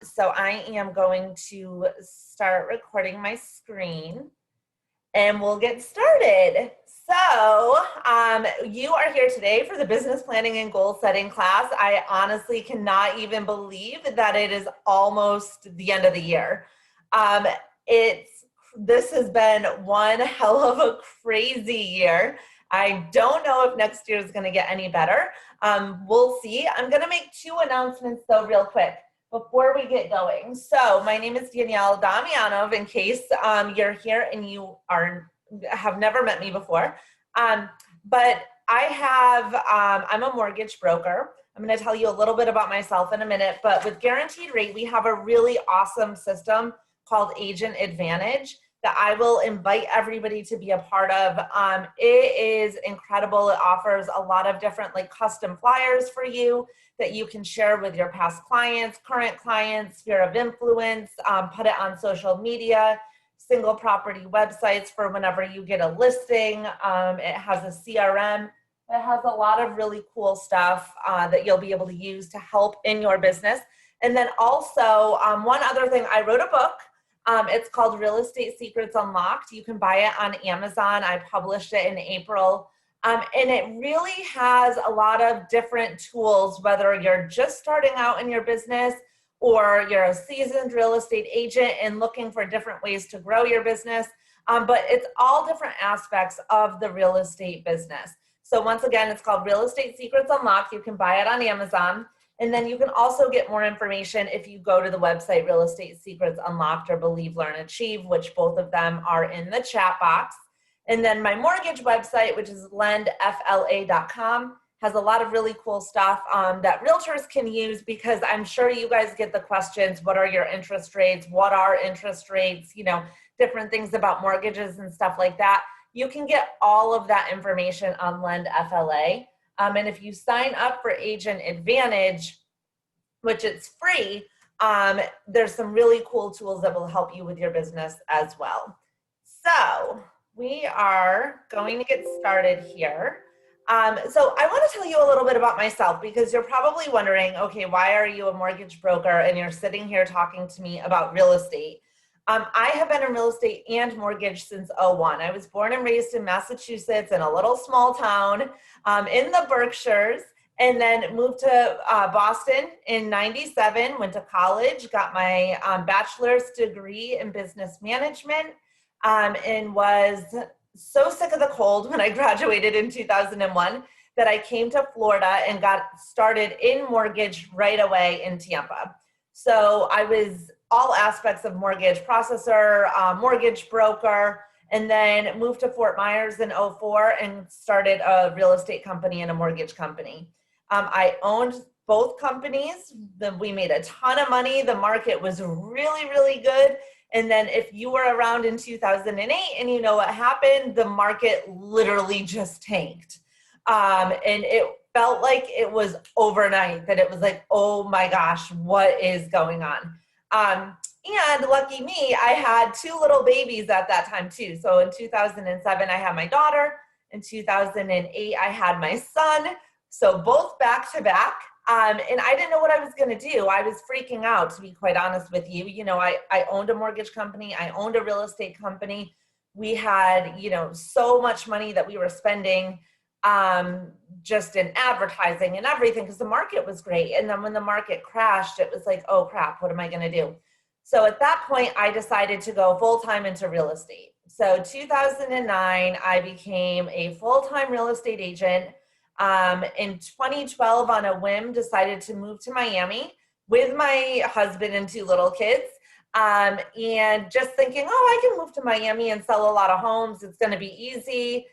So I am going to start recording my screen and we'll get started. So you are here today for the business planning and goal setting class. I honestly cannot even believe that it is almost the end of the year. This has been one hell of a crazy year. I don't know if next year is going to get any better. We'll see. I'm going to make two announcements though real quick before we get going. So my name is Danielle Damianov, in case you're here and you have never met me before. But I'm a mortgage broker. I'm going to tell you a little bit about myself in a minute, but with Guaranteed Rate, we have a really awesome system called Agent Advantage that I will invite everybody to be a part of. It is incredible. It offers a lot of different custom flyers for you that you can share with your past clients, current clients, sphere of influence, put it on social media, single property websites for whenever you get a listing. It has a CRM. It has a lot of really cool stuff that you'll be able to use to help in your business. And then also, one other thing, I wrote a book. It's called Real Estate Secrets Unlocked. You can buy it on Amazon. I published it in April. And it really has a lot of different tools, whether you're just starting out in your business or you're a seasoned real estate agent and looking for different ways to grow your business. But it's all different aspects of the real estate business. So once again, it's called Real Estate Secrets Unlocked. You can buy it on Amazon. And then you can also get more information if you go to the website Real Estate Secrets Unlocked or Believe, Learn, Achieve, which both of them are in the chat box. And then my mortgage website, which is lendfla.com, has a lot of really cool stuff that realtors can use, because I'm sure you guys get the questions, what are your interest rates? What are interest rates? Different things about mortgages and stuff like that. You can get all of that information on LendFLA. And if you sign up for Agent Advantage, which it's free, there's some really cool tools that will help you with your business as well. So we are going to get started here. So I want to tell you a little bit about myself, because you're probably wondering, okay, why are you a mortgage broker and you're sitting here talking to me about real estate? I have been in real estate and mortgage since '01. I was born and raised in Massachusetts in a little small town in the Berkshires, and then moved to Boston in '97, went to college, got my bachelor's degree in business management, and was so sick of the cold when I graduated in 2001 that I came to Florida and got started in mortgage right away in Tampa. So I was all aspects of mortgage processor, mortgage broker, and then moved to Fort Myers in '04 and started a real estate company and a mortgage company. I owned both companies. We made a ton of money. The market was really, really good. And then if you were around in 2008 and you know what happened, the market literally just tanked. And it felt like it was overnight, that it was like, oh my gosh, what is going on? And lucky me, I had two little babies at that time too. So in 2007, I had my daughter. In 2008, I had my son. So both back to back. And I didn't know what I was going to do. I was freaking out, to be quite honest with you. I owned a mortgage company. I owned a real estate company. We had, so much money that we were spending just in advertising and everything, because the market was great. And then when the market crashed, it was like, oh crap, what am I going to do? So at that point, I decided to go full-time into real estate. So 2009, I became a full-time real estate agent. In 2012, on a whim, decided to move to Miami with my husband and two little kids. And just thinking, I can move to Miami and sell a lot of homes. It's going to be easy.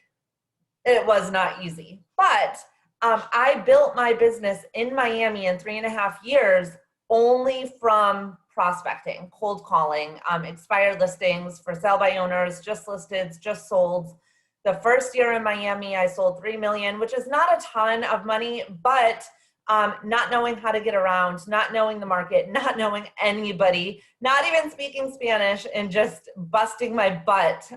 It was not easy. But I built my business in Miami in 3.5 years only from prospecting, cold calling, expired listings, for sale by owners, just listed, just sold. The first year in Miami, I sold $3 million, which is not a ton of money, but not knowing how to get around, not knowing the market, not knowing anybody, not even speaking Spanish, and just busting my butt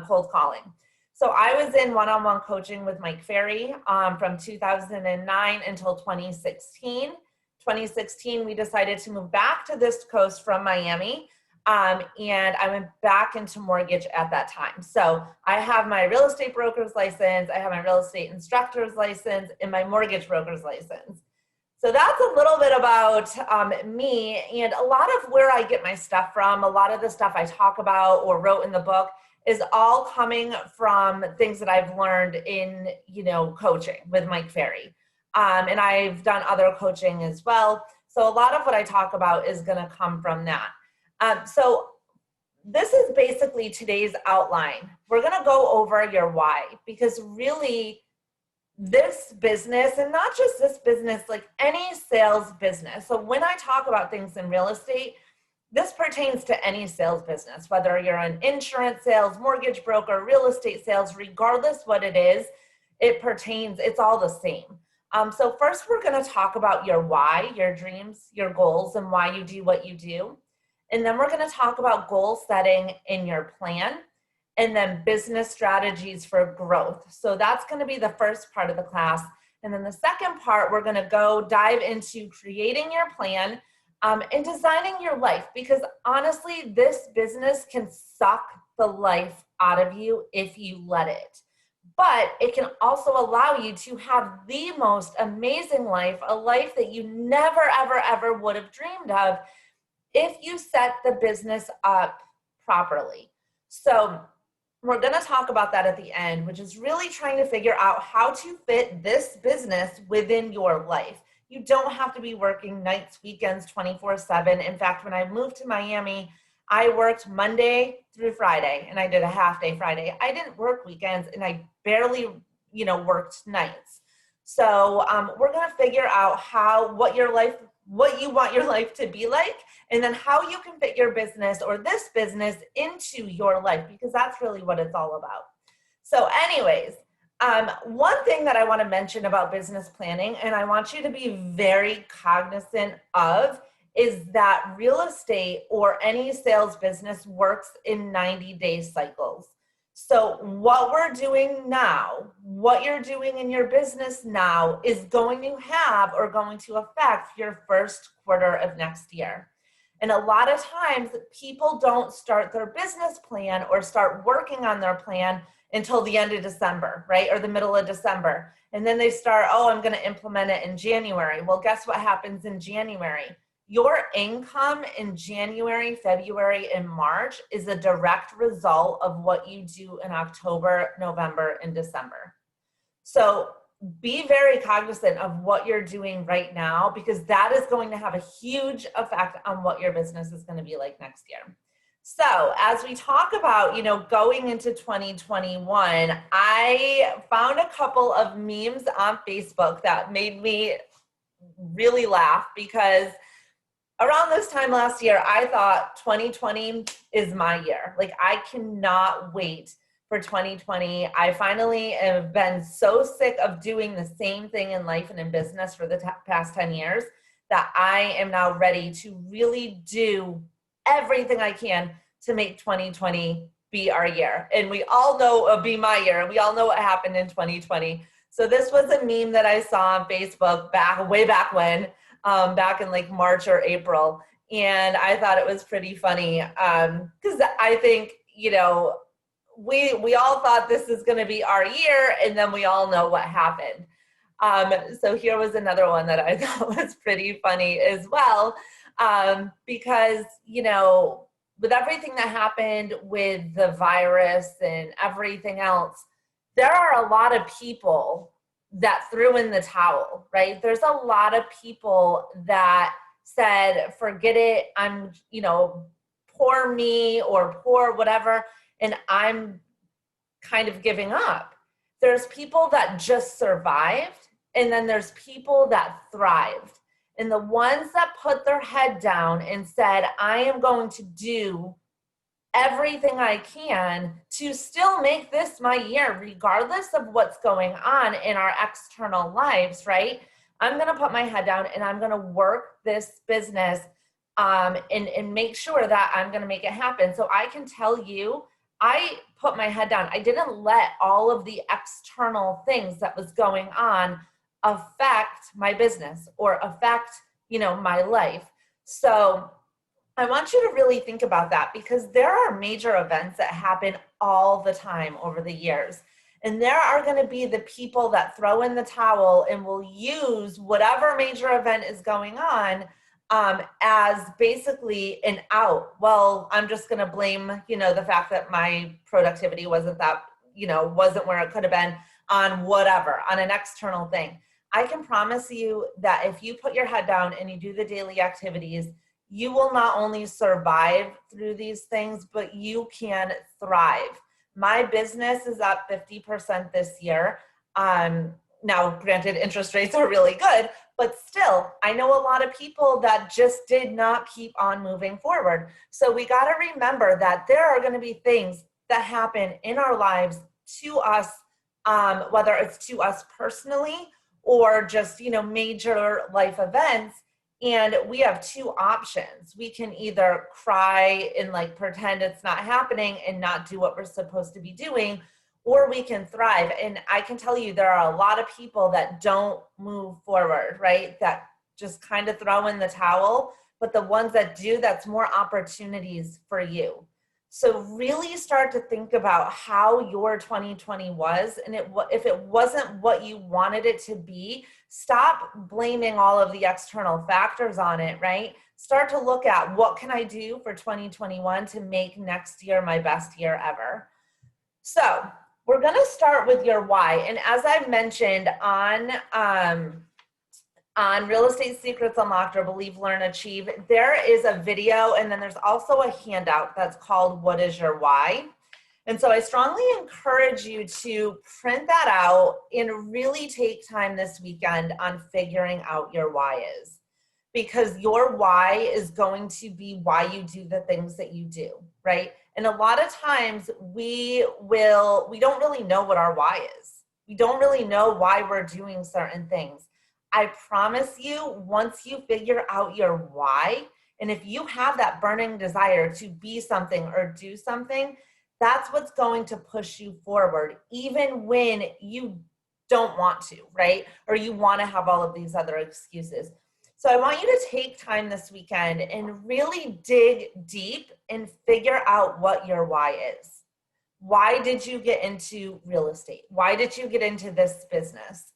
cold calling. So I was in one-on-one coaching with Mike Ferry from 2009 until 2016. 2016, we decided to move back to this coast from Miami. And I went back into mortgage at that time. So I have my real estate broker's license, I have my real estate instructor's license, and my mortgage broker's license. So that's a little bit about me and a lot of where I get my stuff from. A lot of the stuff I talk about or wrote in the book is all coming from things that I've learned in, coaching with Mike Ferry. And I've done other coaching as well. So a lot of what I talk about is going to come from that. So this is basically today's outline. We're going to go over your why, because really this business, and not just this business, like any sales business. So when I talk about things in real estate, this pertains to any sales business, whether you're an insurance sales, mortgage broker, real estate sales, regardless what it is, it's all the same. So first we're going to talk about your why, your dreams, your goals, and why you do what you do. And then we're going to talk about goal setting in your plan, and then business strategies for growth. So that's going to be the first part of the class. And then the second part, we're going to go dive into creating your plan and designing your life, because honestly, this business can suck the life out of you if you let it. But it can also allow you to have the most amazing life, a life that you never, ever, ever would have dreamed of if you set the business up properly. So we're going to talk about that at the end, which is really trying to figure out how to fit this business within your life. You don't have to be working nights, weekends, 24/7. In fact, when I moved to Miami, I worked Monday through Friday, and I did a half day Friday. I didn't work weekends, and I barely, worked nights. So we're going to figure out what you want your life to be like, and then how you can fit your business or this business into your life, because that's really what it's all about. So anyways, one thing that I want to mention about business planning, and I want you to be very cognizant of, is that real estate or any sales business works in 90-day cycles. So what we're doing now, what you're doing in your business now, is going to have or going to affect your first quarter of next year. And a lot of times people don't start their business plan or start working on their plan until the end of December, right? Or the middle of December. And then they start, I'm going to implement it in January. Well, guess what happens in January? Your income in January, February, and March is a direct result of what you do in October, November, and December. So be very cognizant of what you're doing right now, because that is going to have a huge effect on what your business is going to be like next year. So as we talk about, going into 2021, I found a couple of memes on Facebook that made me really laugh, because around this time last year, I thought 2020 is my year. Like, I cannot wait for 2020. I finally have been so sick of doing the same thing in life and in business for the past 10 years that I am now ready to really do everything I can to make 2020 be our year. And we all know it'll be my year. And we all know what happened in 2020. So this was a meme that I saw on Facebook way back when, back in like March or April. And I thought it was pretty funny, because I think, we all thought this is going to be our year, and then we all know what happened. So here was another one that I thought was pretty funny as well, because, with everything that happened with the virus and everything else, there are a lot of people that threw in the towel, right? There's a lot of people that said, forget it, I'm, poor me or poor whatever, and I'm kind of giving up. There's people that just survived, and then there's people that thrived. And the ones that put their head down and said, I am going to do everything I can to still make this my year, regardless of what's going on in our external lives, right? I'm going to put my head down and I'm going to work this business and make sure that I'm going to make it happen. So I can tell you, I put my head down. I didn't let all of the external things that was going on affect my business or affect, my life. So I want you to really think about that, because there are major events that happen all the time over the years. And there are going to be the people that throw in the towel and will use whatever major event is going on as basically an out. Well, I'm just going to blame, the fact that my productivity wasn't wasn't where it could have been, on whatever, on an external thing. I can promise you that if you put your head down and you do the daily activities, you will not only survive through these things, but you can thrive. My business is up 50% this year. Now, granted, interest rates are really good, but still, I know a lot of people that just did not keep on moving forward. So we got to remember that there are going to be things that happen in our lives to us, whether it's to us personally or just, major life events. And we have two options. We can either cry and pretend it's not happening and not do what we're supposed to be doing, or we can thrive. And I can tell you, there are a lot of people that don't move forward, right? That just kind of throw in the towel, but the ones that do, that's more opportunities for you. So really start to think about how your 2020 was, and if it wasn't what you wanted it to be, stop blaming all of the external factors on it, right? Start to look at, what can I do for 2021 to make next year my best year ever? So we're going to start with your why. And as I mentioned on Real Estate Secrets Unlocked, or Believe, Learn, Achieve, there is a video, and then there's also a handout that's called What is Your Why? And so I strongly encourage you to print that out and really take time this weekend on figuring out your why is. Because your why is going to be why you do the things that you do, right? And a lot of times we don't really know what our why is. We don't really know why we're doing certain things. I promise you, once you figure out your why, and if you have that burning desire to be something or do something, that's what's going to push you forward, even when you don't want to, right? Or you want to have all of these other excuses. So I want you to take time this weekend and really dig deep and figure out what your why is. Why did you get into real estate? Why did you get into this business?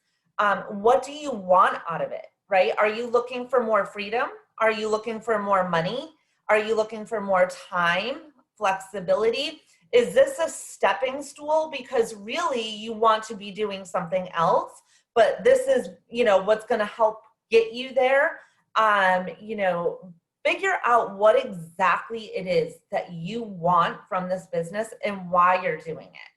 What do you want out of it, right? Are you looking for more freedom? Are you looking for more money? Are you looking for more time, flexibility? Is this a stepping stool because really you want to be doing something else, but this is, what's going to help get you there? Figure out what exactly it is that you want from this business and why you're doing it.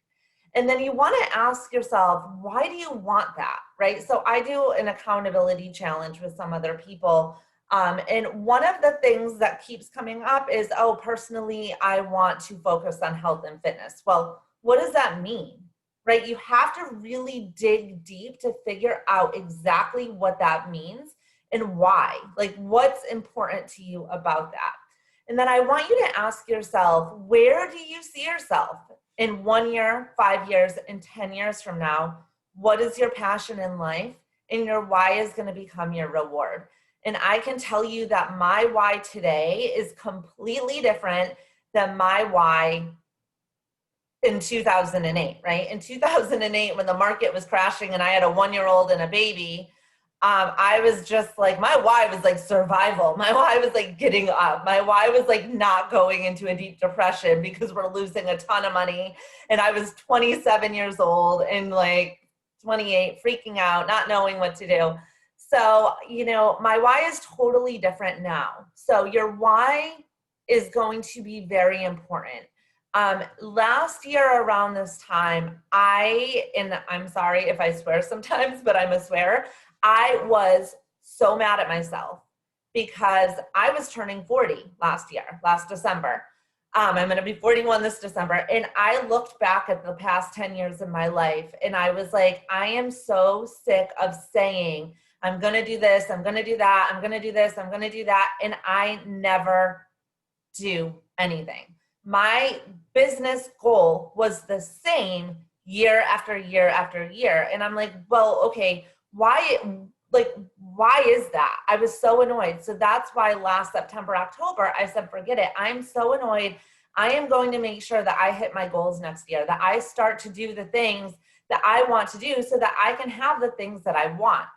And then you want to ask yourself, why do you want that, right? So I do an accountability challenge with some other people. And one of the things that keeps coming up is, personally, I want to focus on health and fitness. Well, what does that mean, right? You have to really dig deep to figure out exactly what that means and why, what's important to you about that. And then I want you to ask yourself, where do you see yourself in 1 year, 5 years, and 10 years from now? What is your passion in life? And your why is going to become your reward. And I can tell you that my why today is completely different than my why in 2008, right? In 2008, when the market was crashing and I had a 1-year-old and a baby, I was just my why was survival. My why was getting up. My why was not going into a deep depression because we're losing a ton of money. And I was 27 years old and 28, freaking out, not knowing what to do. So, my why is totally different now. So your why is going to be very important. Last year around this time, and I'm sorry if I swear sometimes, but I'm a swearer. I was so mad at myself because I was turning 40 last December. I'm going to be 41 this December. And I looked back at the past 10 years of my life and I was I am so sick of saying, I'm going to do this, I'm going to do that, I'm going to do this, I'm going to do that. And I never do anything. My business goal was the same year after year after year. And I'm well, okay, why like, why is that? I was so annoyed. So that's why last September, October, I said, forget it. I'm so annoyed. I am going to make sure that I hit my goals next year, that I start to do the things that I want to do so that I can have the things that I want.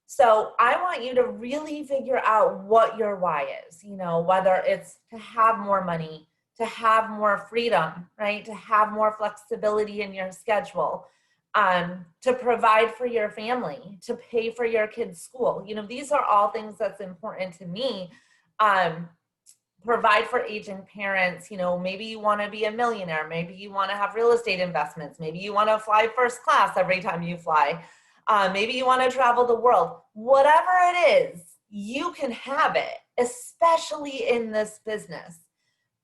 So I want you to really figure out what your why is, you know, whether it's to have more money, to have more freedom, right? To have more flexibility in your schedule, to provide for your family, to pay for your kids' school. You know, these are all things that's important to me. Provide for aging parents. You know, maybe you want to be a millionaire. Maybe you want to have real estate investments. Maybe you want to fly first class every time you fly. Maybe you want to travel the world. Whatever it is, you can have it, especially in this business.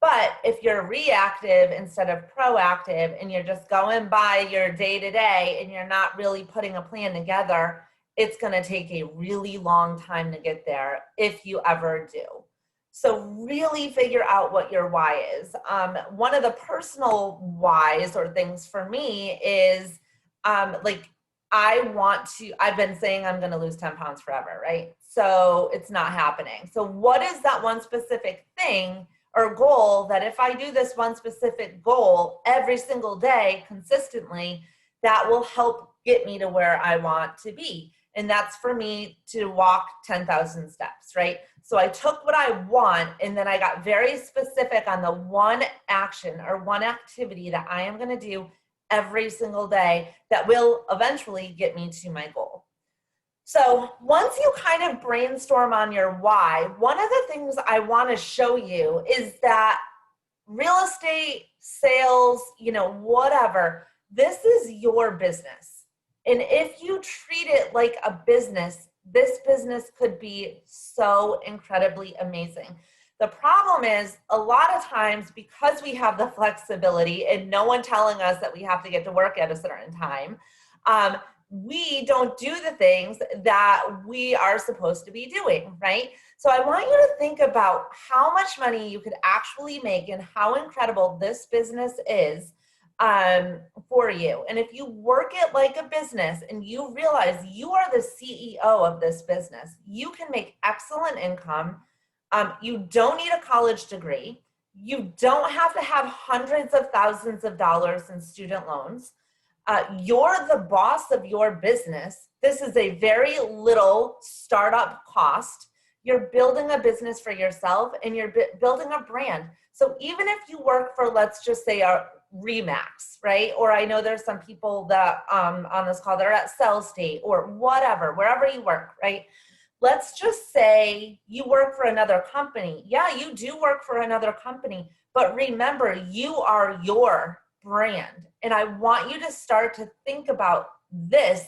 But if you're reactive instead of proactive and you're just going by your day to day and you're not really putting a plan together, it's going to take a really long time to get there if you ever do. So really figure out what your why is. One of the personal whys or things for me is like, I've been saying I'm going to lose 10 pounds forever, right? So it's not happening. So what is that one specific thing or goal that if I do this one specific goal every single day consistently, that will help get me to where I want to be? And that's for me to walk 10,000 steps, right? So I took what I want and then I got very specific on the one action or one activity that I am going to do every single day that will eventually get me to my goal. So once you kind of brainstorm on your why, one of the things I want to show you is that real estate, sales, you know, whatever, this is your business. And if you treat it like a business, this business could be so incredibly amazing. The problem is a lot of times because we have the flexibility and no one telling us that we have to get to work at a certain time, we don't do the things that we are supposed to be doing, right? So I want you to think about how much money you could actually make and how incredible this business is for you. And if you work it like a business and you realize you are the CEO of this business, you can make excellent income. You don't need a college degree. You don't have to have hundreds of thousands of dollars in student loans. You're the boss of your business. This is a very little startup cost. You're building a business for yourself and you're building a brand. So even if you work for, let's just say, a Remax, right? Or I know there's some people that on this call that are at Cell State or whatever, wherever you work, right? Let's just say you work for another company. Yeah, you do work for another company, but remember, you are your brand. And I want you to start to think about this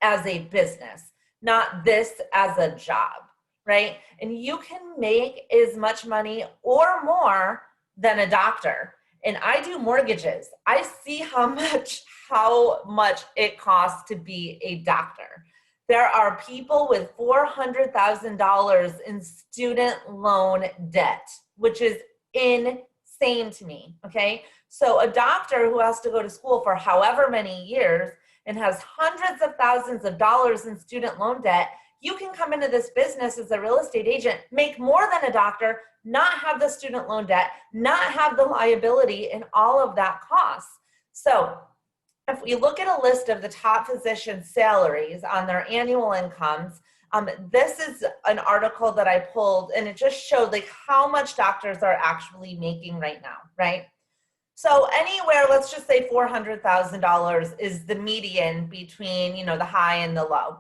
as a business, not this as a job, right? And you can make as much money or more than a doctor. And I do mortgages. I see how much it costs to be a doctor. There are people with $400,000 in student loan debt, which is insane to me, okay? So a doctor who has to go to school for however many years and has hundreds of thousands of dollars in student loan debt, you can come into this business as a real estate agent, make more than a doctor, not have the student loan debt, not have the liability and all of that costs. So if we look at a list of the top physician salaries on their annual incomes, this is an article that I pulled and it just showed like how much doctors are actually making right now, right? So anywhere, let's just say $400,000 is the median between, you know, the high and the low.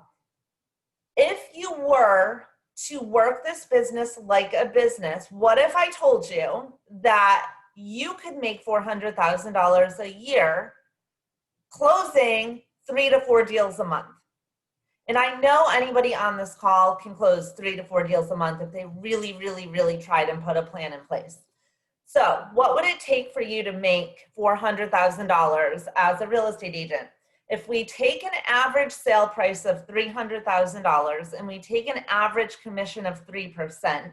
If you were to work this business like a business, what if I told you that you could make $400,000 a year closing 3 to 4 deals a month? And I know anybody on this call can close 3 to 4 deals a month if they really, really, really tried and put a plan in place. So what would it take for you to make $400,000 as a real estate agent? If we take an average sale price of $300,000 and we take an average commission of 3%,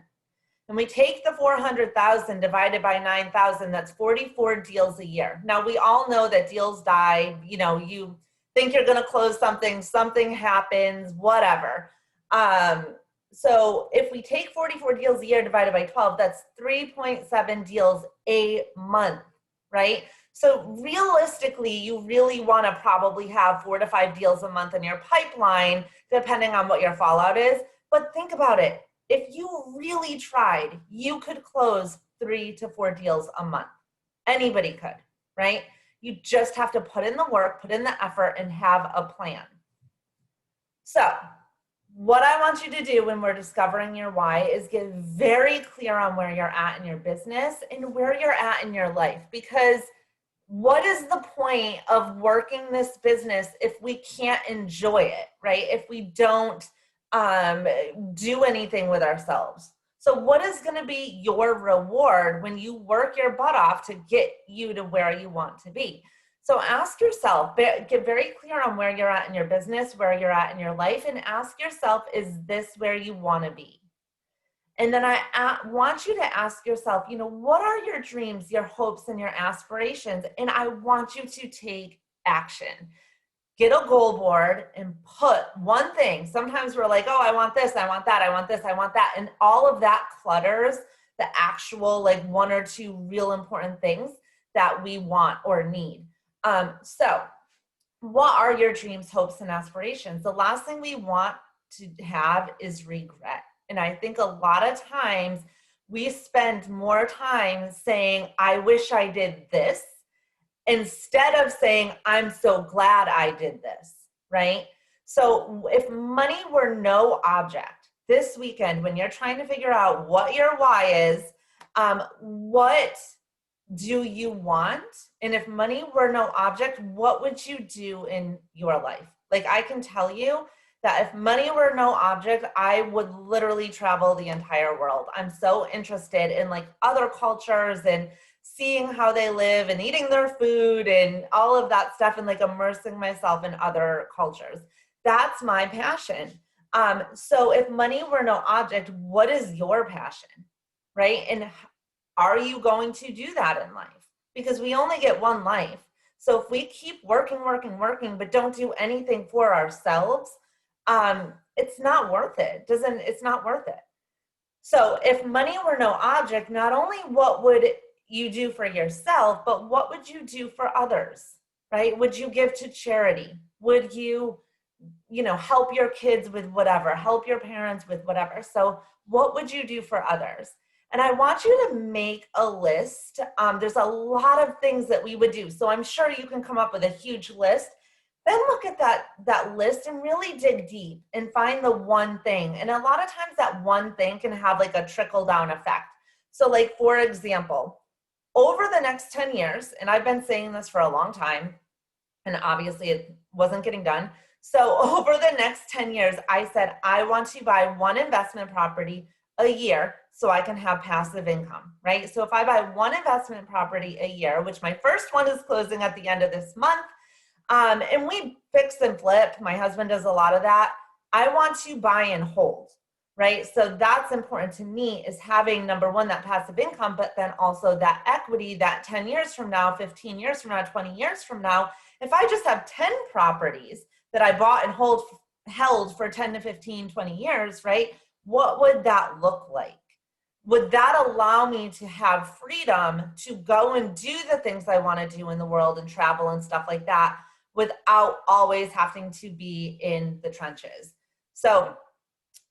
and we take the 400,000 divided by 9,000, that's 44 deals a year. Now we all know that deals die, you know, you think you're gonna close something, something happens, whatever. So if we take 44 deals a year divided by 12, that's 3.7 deals a month, right? So realistically, you really want to probably have 4 to 5 deals a month in your pipeline, depending on what your fallout is. But think about it. If you really tried, you could close 3 to 4 deals a month. Anybody could, right? You just have to put in the work, put in the effort, and have a plan. So what I want you to do when we're discovering your why is get very clear on where you're at in your business and where you're at in your life. Because what is the point of working this business if we can't enjoy it, right? If we don't do anything with ourselves. So what is going to be your reward when you work your butt off to get you to where you want to be? So ask yourself, get very clear on where you're at in your business, where you're at in your life, and ask yourself, is this where you want to be? And then I want you to ask yourself, what are your dreams, your hopes, and your aspirations? And I want you to take action. Get a goal board and put one thing. Sometimes we're like, oh, I want this, I want that, I want this, I want that. And all of that clutters the actual like 1 or 2 real important things that we want or need. So what are your dreams, hopes, and aspirations? The last thing we want to have is regret. And I think a lot of times we spend more time saying, I wish I did this, instead of saying, I'm so glad I did this, right? So if money were no object this weekend, when you're trying to figure out what your why is, what do you want? And if money were no object, what would you do in your life? Like, I can tell you that if money were no object, I would literally travel the entire world. I'm so interested in like other cultures and seeing how they live and eating their food and all of that stuff and like immersing myself in other cultures. That's my passion. So if money were no object, what is your passion, right? And are you going to do that in life? Because we only get one life. So if we keep working, but don't do anything for ourselves, it's not worth it. It's not worth it. So if money were no object, not only what would you do for yourself, but what would you do for others, right? Would you give to charity? Would you, help your kids with whatever, help your parents with whatever? So what would you do for others? And I want you to make a list. There's a lot of things that we would do. So I'm sure you can come up with a huge list. Then look at that list and really dig deep and find the one thing. And a lot of times that one thing can have like a trickle down effect. So like, for example, over the next 10 years, and I've been saying this for a long time, and obviously it wasn't getting done. So over the next 10 years, I said, I want to buy one investment property a year so I can have passive income, right? So if I buy one investment property a year, which my first one is closing at the end of this month, and we fix and flip, my husband does a lot of that. I want to buy and hold, right? So that's important to me, is having, number one, that passive income, but then also that equity that 10 years from now, 15 years from now, 20 years from now, if I just have 10 properties that I bought and held for 10 to 15, 20 years, right? What would that look like? Would that allow me to have freedom to go and do the things I want to do in the world and travel and stuff like that without always having to be in the trenches? So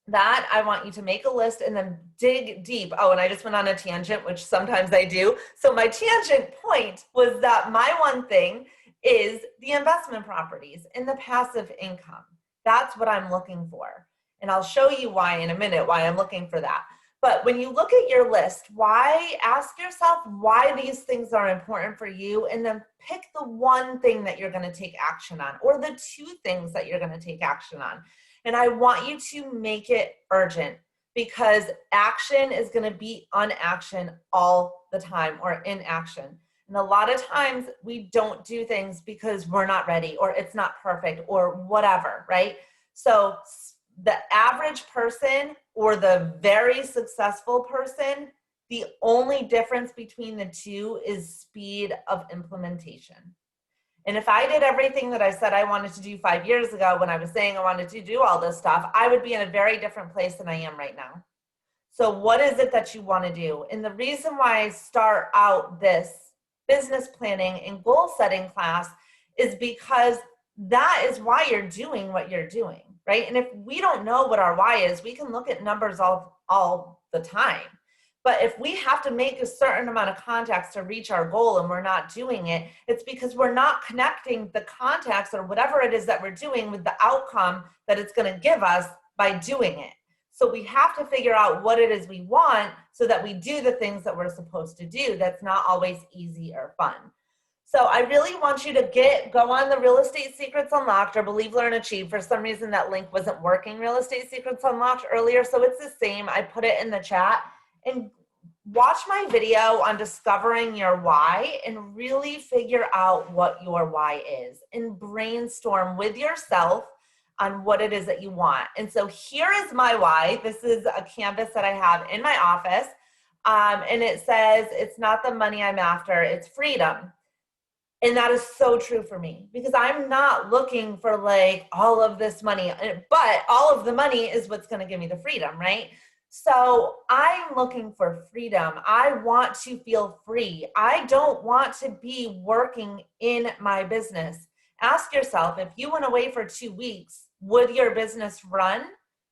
that, I want you to make a list and then dig deep. Oh, and I just went on a tangent, which sometimes I do. So my tangent point was that my one thing is the investment properties and the passive income. That's what I'm looking for. And I'll show you why in a minute, why I'm looking for that. But when you look at your list, ask yourself why these things are important for you, and then pick the one thing that you're going to take action on, or the 2 things that you're going to take action on. And I want you to make it urgent, because action is going to beat inaction all the time, or inaction. And a lot of times we don't do things because we're not ready, or it's not perfect, or whatever, right? So the average person or the very successful person, the only difference between the two is speed of implementation. And if I did everything that I said I wanted to do 5 years ago when I was saying I wanted to do all this stuff, I would be in a very different place than I am right now. So what is it that you want to do? And the reason why I start out this business planning and goal setting class is because that is why you're doing what you're doing, right? And if we don't know what our why is, we can look at numbers all the time. But if we have to make a certain amount of contacts to reach our goal and we're not doing it, it's because we're not connecting the contacts or whatever it is that we're doing with the outcome that it's going to give us by doing it. So we have to figure out what it is we want so that we do the things that we're supposed to do. That's not always easy or fun. So I really want you to go on the Real Estate Secrets Unlocked or Believe, Learn, Achieve. For some reason, that link wasn't working, Real Estate Secrets Unlocked earlier. So it's the same. I put it in the chat. And watch my video on discovering your why and really figure out what your why is and brainstorm with yourself on what it is that you want. And so here is my why. This is a canvas that I have in my office. And it says, it's not the money I'm after, it's freedom. And that is so true for me because I'm not looking for like all of this money, but all of the money is what's going to give me the freedom, right? So I'm looking for freedom. I want to feel free. I don't want to be working in my business. Ask yourself, if you went away for 2 weeks, would your business run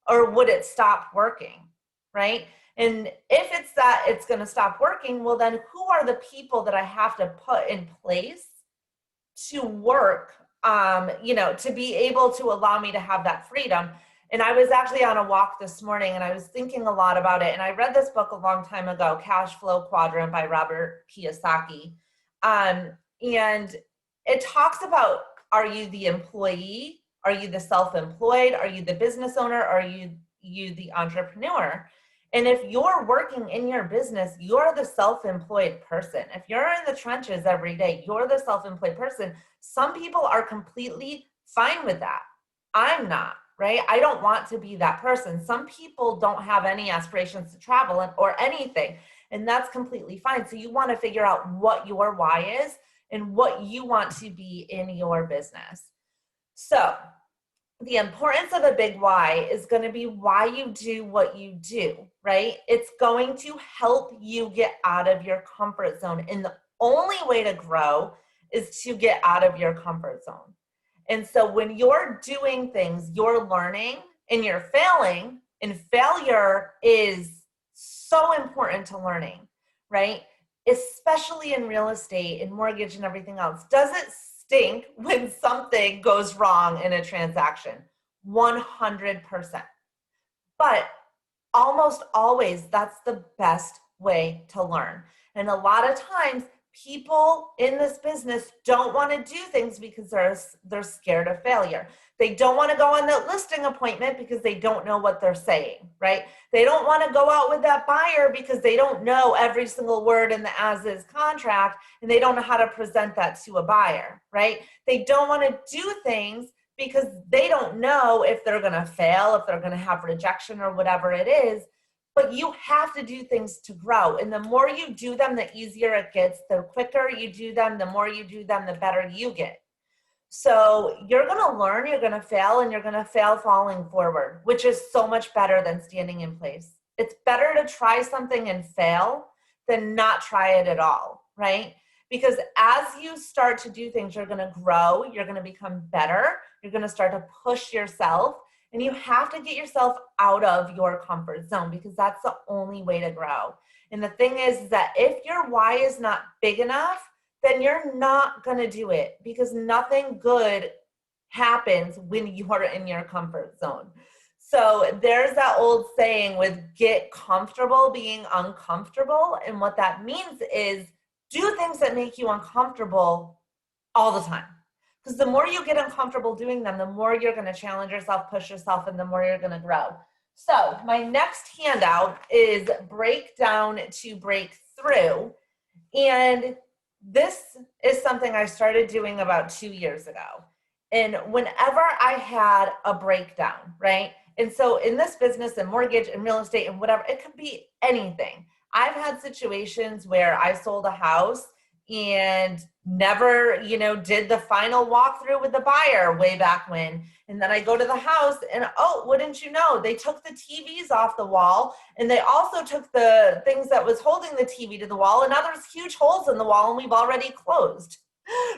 or would it stop working, right? And if it's that it's going to stop working, well, then who are the people that I have to put in place to work, to be able to allow me to have that freedom? And I was actually on a walk this morning and I was thinking a lot about it. And I read this book a long time ago, Cash Flow Quadrant by Robert Kiyosaki. And it talks about, are you the employee? Are you the self-employed? Are you the business owner? Are you the entrepreneur? And if you're working in your business, you're the self-employed person. If you're in the trenches every day, you're the self-employed person. Some people are completely fine with that. I'm not, right? I don't want to be that person. Some people don't have any aspirations to travel or anything, and that's completely fine. So you want to figure out what your why is and what you want to be in your business. So the importance of a big why is going to be why you do what you do, right? It's going to help you get out of your comfort zone. And the only way to grow is to get out of your comfort zone. And so when you're doing things, you're learning and you're failing, and failure is so important to learning, right? Especially in real estate and mortgage and everything else. Does it stink when something goes wrong in a transaction? 100%. But almost always, that's the best way to learn. And a lot of times, people in this business don't want to do things because they're scared of failure. They don't want to go on that listing appointment because they don't know what they're saying, right? They don't want to go out with that buyer because they don't know every single word in the as-is contract and they don't know how to present that to a buyer, right? They don't want to do things because they don't know if they're going to fail, if they're going to have rejection or whatever it is. But you have to do things to grow. And the more you do them, the easier it gets. The quicker you do them, the more you do them, the better you get. So you're going to learn, you're going to fail, and you're going to fail falling forward, which is so much better than standing in place. It's better to try something and fail than not try it at all, right? Because as you start to do things, you're going to grow, you're going to become better, you're going to start to push yourself. And you have to get yourself out of your comfort zone because that's the only way to grow. And the thing is that if your why is not big enough, then you're not going to do it because nothing good happens when you are in your comfort zone. So there's that old saying with get comfortable being uncomfortable. And what that means is do things that make you uncomfortable all the time. Because the more you get uncomfortable doing them, the more you're going to challenge yourself, push yourself, and the more you're going to grow. So my next handout is break down to break through. And this is something I started doing about 2 years ago. And whenever I had a breakdown, right? And so in this business and mortgage and real estate and whatever, it could be anything. I've had situations where I sold a house and never, did the final walkthrough with the buyer way back when. And then I go to the house and, oh, wouldn't you know, they took the TVs off the wall, and they also took the things that was holding the TV to the wall, and now there's huge holes in the wall and we've already closed.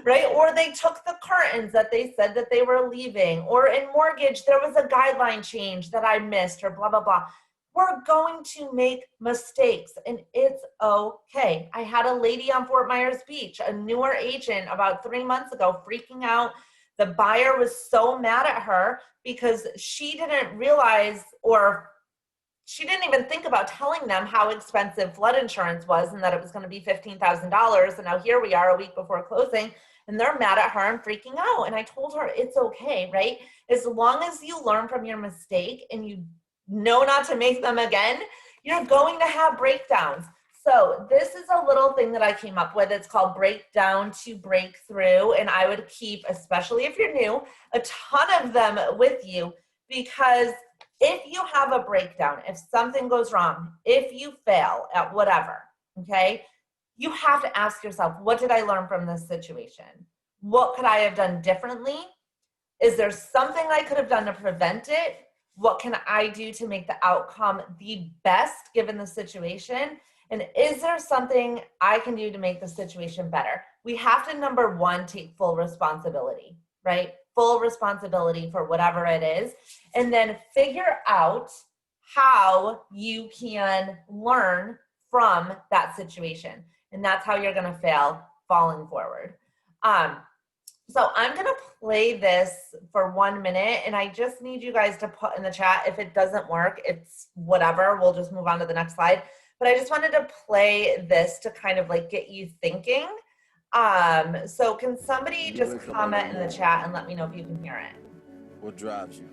Right? Or they took the curtains that they said that they were leaving, or in mortgage, there was a guideline change that I missed, or blah, blah, blah. We're going to make mistakes, and it's okay. I had a lady on Fort Myers Beach, a newer agent about 3 months ago, freaking out. The buyer was so mad at her because she didn't realize, or she didn't even think about telling them how expensive flood insurance was and that it was going to be $15,000. And now here we are a week before closing, and they're mad at her and freaking out. And I told her, it's okay, right? As long as you learn from your mistake and you know not to make them again, you're going to have breakdowns. So this is a little thing that I came up with. It's called Breakdown to Breakthrough. And I would keep, especially if you're new, a ton of them with you, because if you have a breakdown, if something goes wrong, if you fail at whatever, okay, you have to ask yourself, what did I learn from this situation? What could I have done differently? Is there something I could have done to prevent it? What can I do to make the outcome the best given the situation? And is there something I can do to make the situation better? We have to, number one, take full responsibility, right? Full responsibility for whatever it is, and then figure out how you can learn from that situation. And that's how you're gonna fail falling forward. So I'm gonna play this for 1 minute, and I just need you guys to put in the chat. If it doesn't work, it's whatever, we'll just move on to the next slide. But I just wanted to play this to kind of like get you thinking. So can somebody just comment in the chat and let me know if you can hear it? What drives you?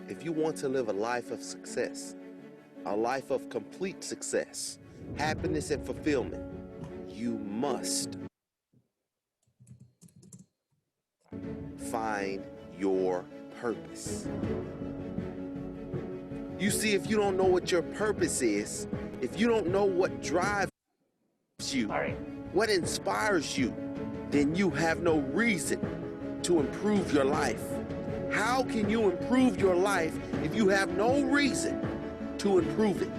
If you want to live a life of success, a life of complete success, happiness and fulfillment, you must find your purpose. You see, if you don't know what your purpose is, if you don't know what drives you, what inspires you, then you have no reason to improve your life. How can you improve your life if you have no reason to improve it?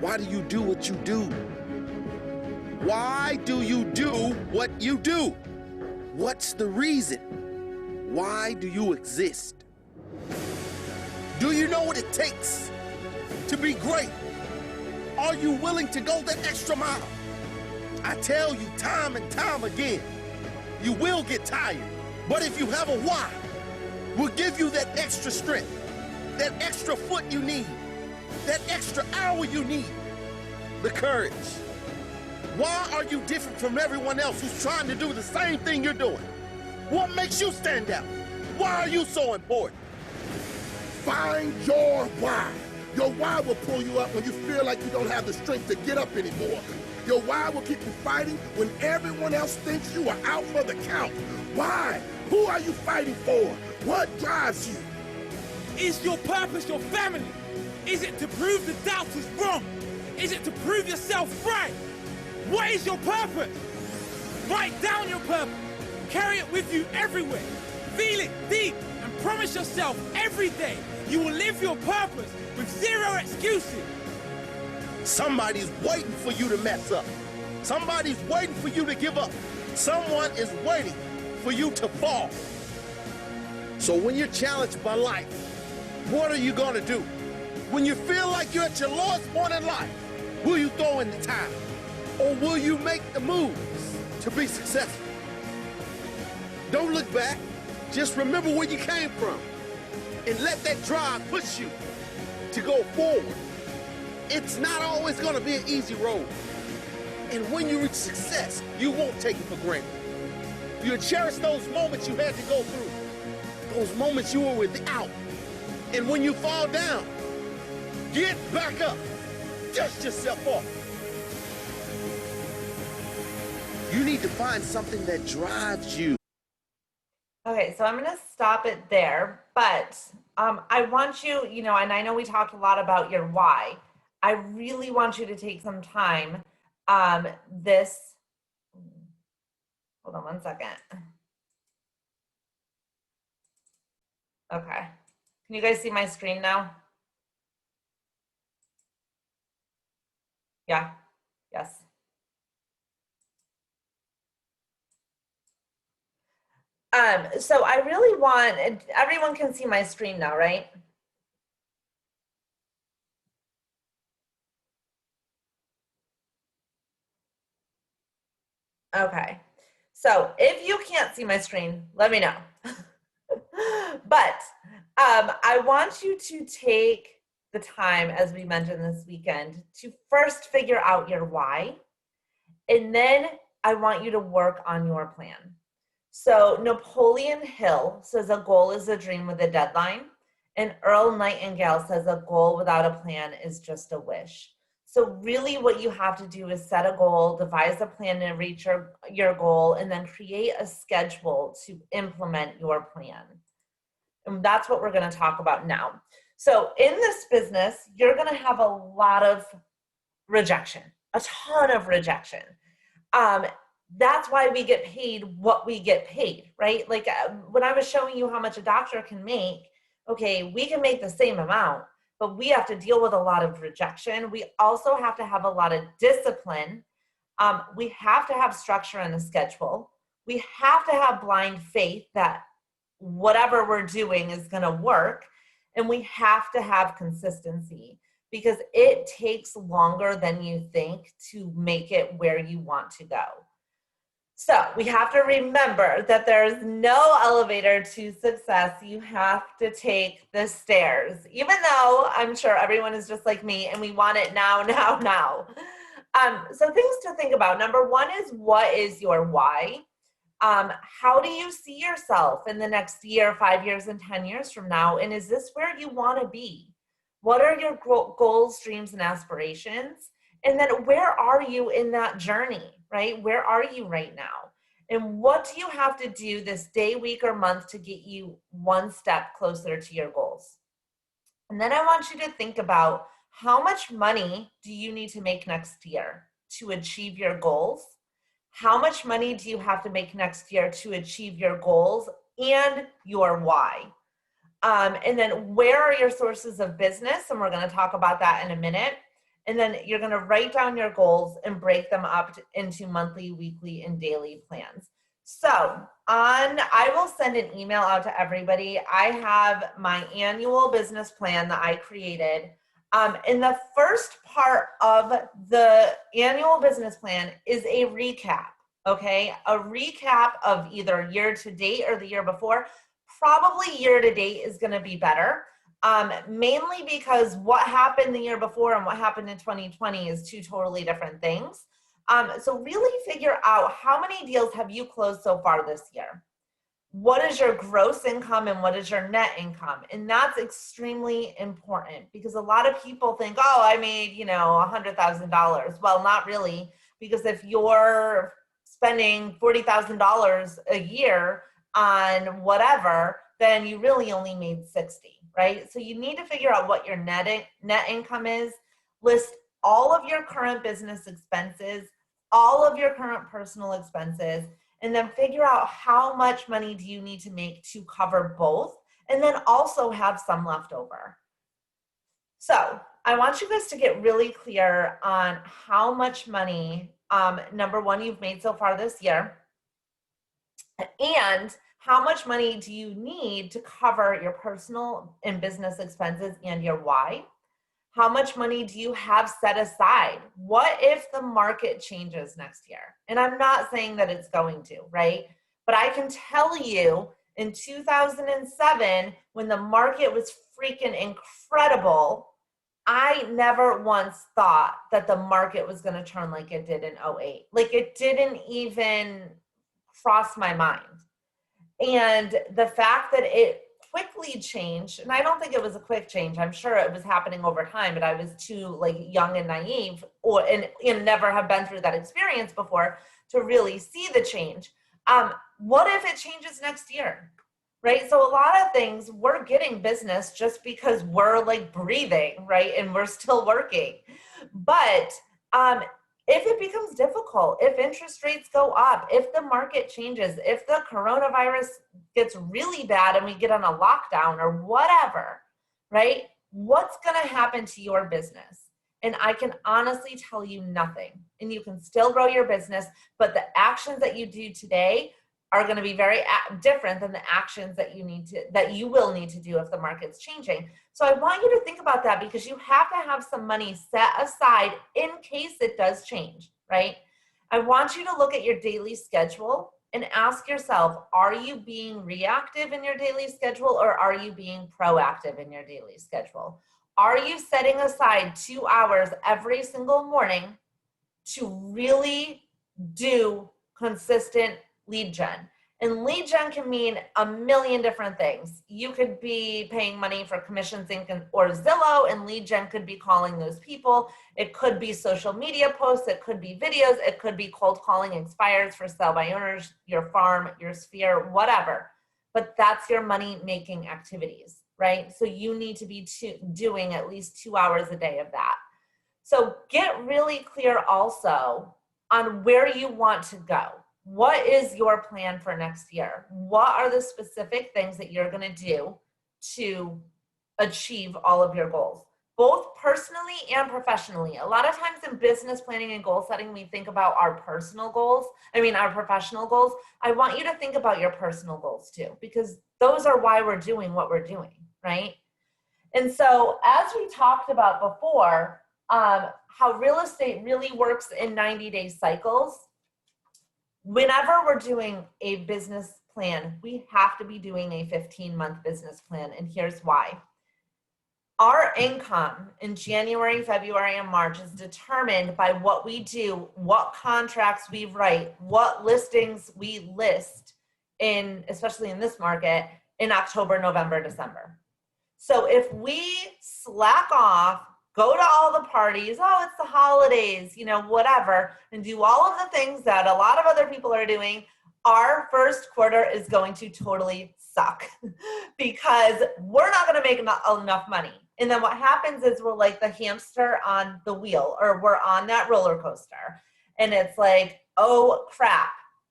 Why do you do what you do? Why do you do what you do? What's the reason? Why do you exist? Do you know what it takes to be great? Are you willing to go that extra mile? I tell you time and time again, you will get tired. But if you have a why, we'll give you that extra strength, that extra foot you need, that extra hour you need, the courage. Why are you different from everyone else who's trying to do the same thing you're doing? What makes you stand out? Why are you so important? Find your why. Your why will pull you up when you feel like you don't have the strength to get up anymore. Your why will keep you fighting when everyone else thinks you are out for the count. Why? Who are you fighting for? What drives you? Is your purpose your family? Is it to prove the doubters wrong? Is it to prove yourself right? What is your purpose? Write down your purpose. Carry it with you everywhere. Feel it deep and promise yourself every day you will live your purpose with zero excuses. Somebody's waiting for you to mess up. Somebody's waiting for you to give up. Someone is waiting for you to fall. So when you're challenged by life, what are you gonna do? When you feel like you're at your lowest point in life, will you throw in the towel? Or will you make the moves to be successful? Don't look back. Just remember where you came from and let that drive push you to go forward. It's not always gonna be an easy road. And when you reach success, you won't take it for granted. You'll cherish those moments you had to go through, those moments you were without. And when you fall down, get back up, dust yourself off. You need to find something that drives you. Okay, so I'm gonna stop it there, but I want you, and I know we talked a lot about your why. I really want you to take some time. This, hold on one second. Okay. Can you guys see my screen now? Yeah. Yes. So I really want, everyone can see my screen now, right? Okay. So if you can't see my screen, let me know. But I want you to take the time, as we mentioned this weekend, to first figure out your why. And then I want you to work on your plan. So Napoleon Hill says a goal is a dream with a deadline. And Earl Nightingale says a goal without a plan is just a wish. So really what you have to do is set a goal, devise a plan to reach your goal, and then create a schedule to implement your plan. And that's what we're going to talk about now. So in this business, you're going to have a lot of rejection, a ton of rejection. That's why we get paid what we get paid, right? Like when I was showing you how much a doctor can make, okay, we can make the same amount, but we have to deal with a lot of rejection. We also have to have a lot of discipline. We have to have structure in the schedule. We have to have blind faith that whatever we're doing is going to work. And we have to have consistency because it takes longer than you think to make it where you want to go. So we have to remember that there's no elevator to success. You have to take the stairs, even though I'm sure everyone is just like me and we want it now, now, now. So things to think about. Number one is, what is your why? How do you see yourself in the next year, 5 years, and 10 years from now? And is this where you want to be? What are your goals, dreams, and aspirations? And then where are you in that journey, right? Where are you right now? And what do you have to do this day, week, or month to get you one step closer to your goals? And then I want you to think about, how much money do you need to make next year to achieve your goals? How much money do you have to make next year to achieve your goals and your why? And then where are your sources of business? And we're going to talk about that in a minute. And then you're going to write down your goals and break them up into monthly, weekly, and daily plans. So I will send an email out to everybody. I have my annual business plan that I created. And the first part of the annual business plan is a recap, okay? A recap of either year to date or the year before. Probably year to date is going to be better, mainly because what happened the year before and what happened in 2020 is two totally different things. So really figure out, how many deals have you closed so far this year? What is your gross income and what is your net income? And that's extremely important, because a lot of people think, oh, I made, $100,000. Well, not really, because if you're spending $40,000 a year on whatever, then you really only made 60, right? So you need to figure out what your net income is, list all of your current business expenses, all of your current personal expenses, and then figure out how much money do you need to make to cover both, and then also have some left over. So I want you guys to get really clear on how much money, number one, you've made so far this year, and how much money do you need to cover your personal and business expenses and your why? How much money do you have set aside? What if the market changes next year? And I'm not saying that it's going to, right? But I can tell you, in 2007, when the market was freaking incredible, I never once thought that the market was going to turn like it did in 08. Like, it didn't even cross my mind. And the fact that it quickly changed, and I don't think it was a quick change, I'm sure it was happening over time, but I was too young and naive and never have been through that experience before to really see the change. What if it changes next year? right? So a lot of things we're getting business just because we're like breathing, right? And we're still working. But if it becomes difficult, if interest rates go up, if the market changes, if the coronavirus gets really bad and we get on a lockdown or whatever, right? What's going to happen to your business? And I can honestly tell you nothing. And you can still grow your business, but the actions that you do today are going to be very different than the actions that you will need to do if the market's changing. So I want you to think about that, because you have to have some money set aside in case it does change, right? I want you to look at your daily schedule and ask yourself, are you being reactive in your daily schedule, or are you being proactive in your daily schedule? Are you setting aside 2 hours every single morning to really do consistent lead gen? And lead gen can mean a million different things. You could be paying money for Commissions Inc. or Zillow, and lead gen could be calling those people. It could be social media posts. It could be videos. It could be cold calling expires for sale by owners, your farm, your sphere, whatever. But that's your money making activities, right? So you need to be doing at least 2 hours a day of that. So get really clear also on where you want to go. What is your plan for next year? What are the specific things that you're going to do to achieve all of your goals, both personally and professionally? A lot of times in business planning and goal setting, we think about our personal goals. Our professional goals. I want you to think about your personal goals too, because those are why we're doing what we're doing, right? And so as we talked about before, how real estate really works in 90-day cycles. Whenever we're doing a business plan, we have to be doing a 15-month business plan. And here's why. Our income in January, February, and March is determined by what we do, what contracts we write, what listings we list in, especially in this market, in October, November, December. So if we slack off, go to all the parties, oh, it's the holidays, whatever, and do all of the things that a lot of other people are doing, our first quarter is going to totally suck because we're not going to make enough money. And then what happens is we're like the hamster on the wheel, or we're on that roller coaster. And it's like, oh, crap.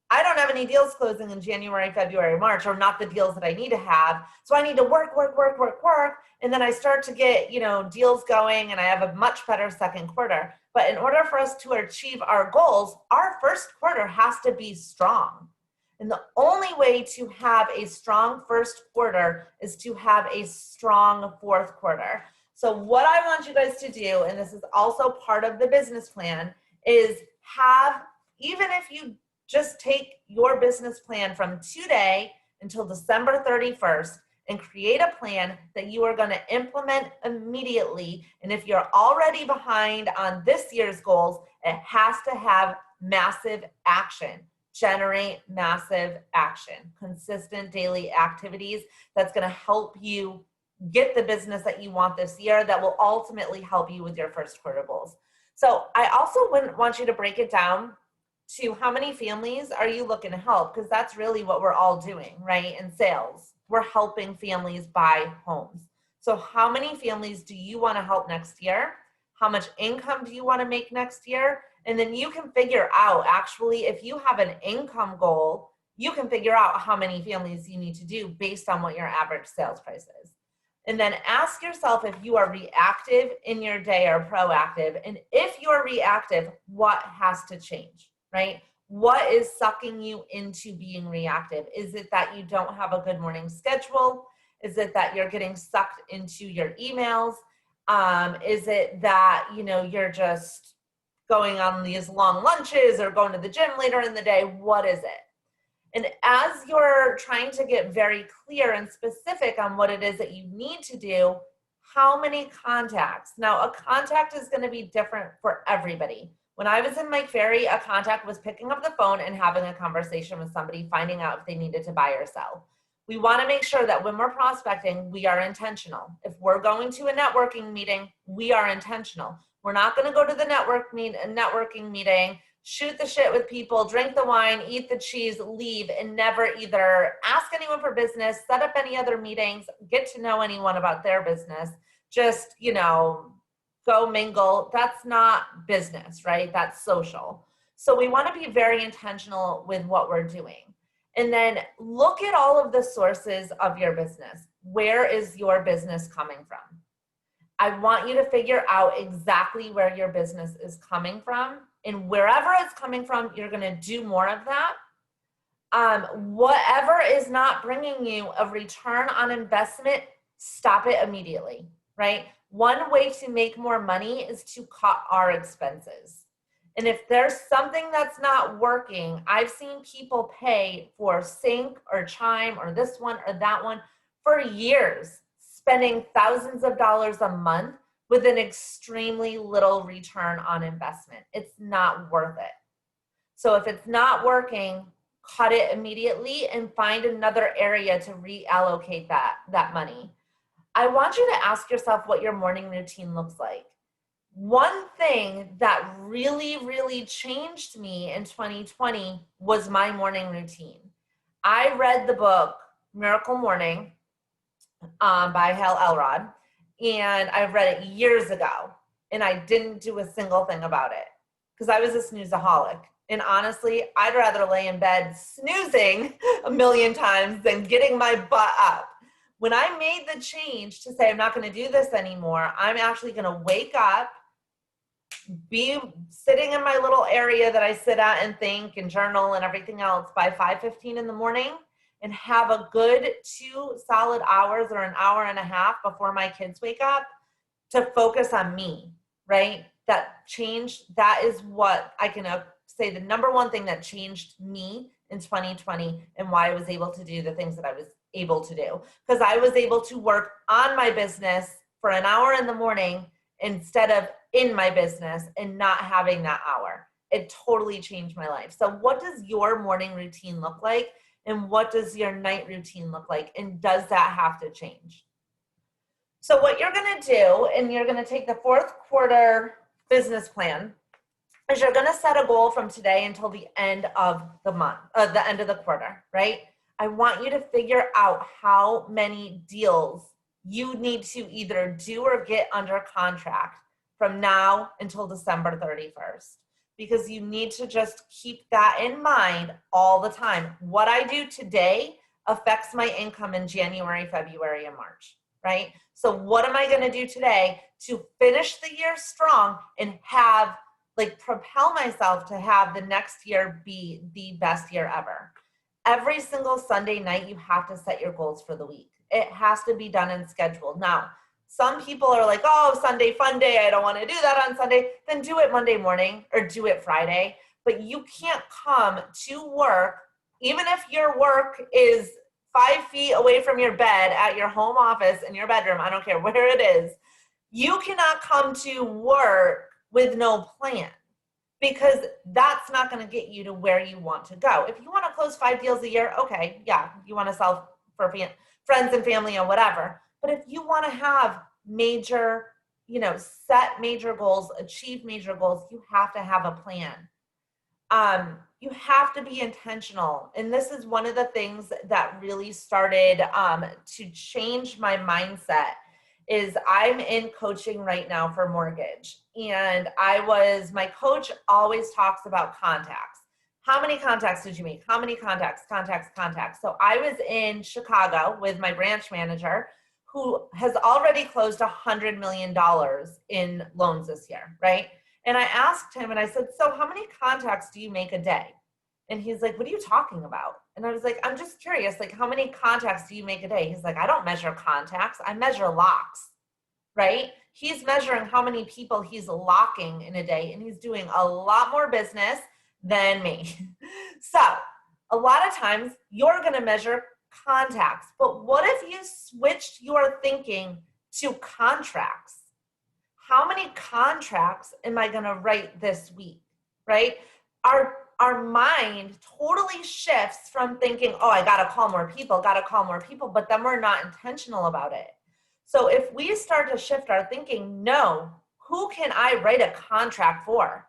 I don't have any deals closing in January, February, March, or not the deals that I need to have. So I need to work. And then I start to get, deals going, and I have a much better second quarter. But in order for us to achieve our goals, our first quarter has to be strong. And the only way to have a strong first quarter is to have a strong fourth quarter. So what I want you guys to do, and this is also part of the business plan, is have, even if you just take your business plan from today until December 31st and create a plan that you are going to implement immediately. And if you're already behind on this year's goals, it has to have massive action. Generate massive action, consistent daily activities that's going to help you get the business that you want this year, that will ultimately help you with your first quarter goals. So I also want you to break it down to how many families are you looking to help? Because that's really what we're all doing, right? In sales, we're helping families buy homes. So how many families do you want to help next year? How much income do you want to make next year? And then you can figure out, actually, if you have an income goal, you can figure out how many families you need to do based on what your average sales price is. And then ask yourself if you are reactive in your day or proactive. And if you're reactive, what has to change? Right? What is sucking you into being reactive? Is it that you don't have a good morning schedule? Is it that you're getting sucked into your emails? Is it that, you're just going on these long lunches or going to the gym later in the day? What is it? And as you're trying to get very clear and specific on what it is that you need to do, how many contacts? Now, a contact is going to be different for everybody. When I was in Mike Ferry, a contact was picking up the phone and having a conversation with somebody, finding out if they needed to buy or sell. We want to make sure that when we're prospecting, we are intentional. If we're going to a networking meeting, we are intentional. We're not going to go to the networking meeting shoot the shit with people, drink the wine, eat the cheese, leave, and never either ask anyone for business, set up any other meetings, get to know anyone about their business, just, go mingle. That's not business, right? That's social. So we want to be very intentional with what we're doing. And then look at all of the sources of your business. Where is your business coming from? I want you to figure out exactly where your business is coming from. And wherever it's coming from, you're going to do more of that. Whatever is not bringing you a return on investment, stop it immediately, right? One way to make more money is to cut our expenses. And if there's something that's not working, I've seen people pay for Sync or Chime or this one or that one for years, spending thousands of dollars a month with an extremely little return on investment. It's not worth it. So if it's not working, cut it immediately and find another area to reallocate that money. I want you to ask yourself what your morning routine looks like. One thing that really, really changed me in 2020 was my morning routine. I read the book Miracle Morning by Hal Elrod, and I read it years ago, and I didn't do a single thing about it because I was a snoozeaholic. And honestly, I'd rather lay in bed snoozing a million times than getting my butt up. When I made the change to say, I'm not going to do this anymore, I'm actually going to wake up, be sitting in my little area that I sit at and think and journal and everything else by 5:15 in the morning, and have a good 2 solid hours or an hour and a half before my kids wake up to focus on me, right? That change, that is what I can say the number one thing that changed me in 2020 and why I was able to do the things that I was able to do. Because I was able to work on my business for an hour in the morning instead of in my business and not having that hour. It totally changed my life. So what does your morning routine look like? And what does your night routine look like? And does that have to change? So what you're going to do, and you're going to take the fourth quarter business plan, is you're going to set a goal from today until the end of the month, the end of the quarter, right? I want you to figure out how many deals you need to either do or get under contract from now until December 31st. Because you need to just keep that in mind all the time. What I do today affects my income in January, February, and March, right? So what am I going to do today to finish the year strong and have, propel myself to have the next year be the best year ever? Every single Sunday night, you have to set your goals for the week. It has to be done and scheduled. Now, some people are like, oh, Sunday fun day, I don't want to do that on Sunday. Then do it Monday morning or do it Friday. But you can't come to work, even if your work is 5 feet away from your bed at your home office in your bedroom, I don't care where it is, you cannot come to work with no plan, because that's not going to get you to where you want to go. If you want to close 5 deals a year, okay, yeah, you want to sell for friends and family and whatever. But if you want to have major, set major goals, achieve major goals, you have to have a plan. You have to be intentional. And this is one of the things that really started to change my mindset. Is I'm in coaching right now for mortgage. And my coach always talks about contacts. How many contacts did you make? How many contacts? So I was in Chicago with my branch manager, who has already closed $100 million in loans this year, right? And I asked him and I said, so how many contacts do you make a day? And he's like, what are you talking about? And I was like, I'm just curious, how many contacts do you make a day? He's like, I don't measure contacts, I measure locks, right? He's measuring how many people he's locking in a day, and he's doing a lot more business than me. So a lot of times you're gonna measure contacts, but what if you switched your thinking to contracts? How many contracts am I gonna write this week, right? Our mind totally shifts from thinking, oh, I gotta call more people, but then we're not intentional about it. So if we start to shift our thinking, no, who can I write a contract for?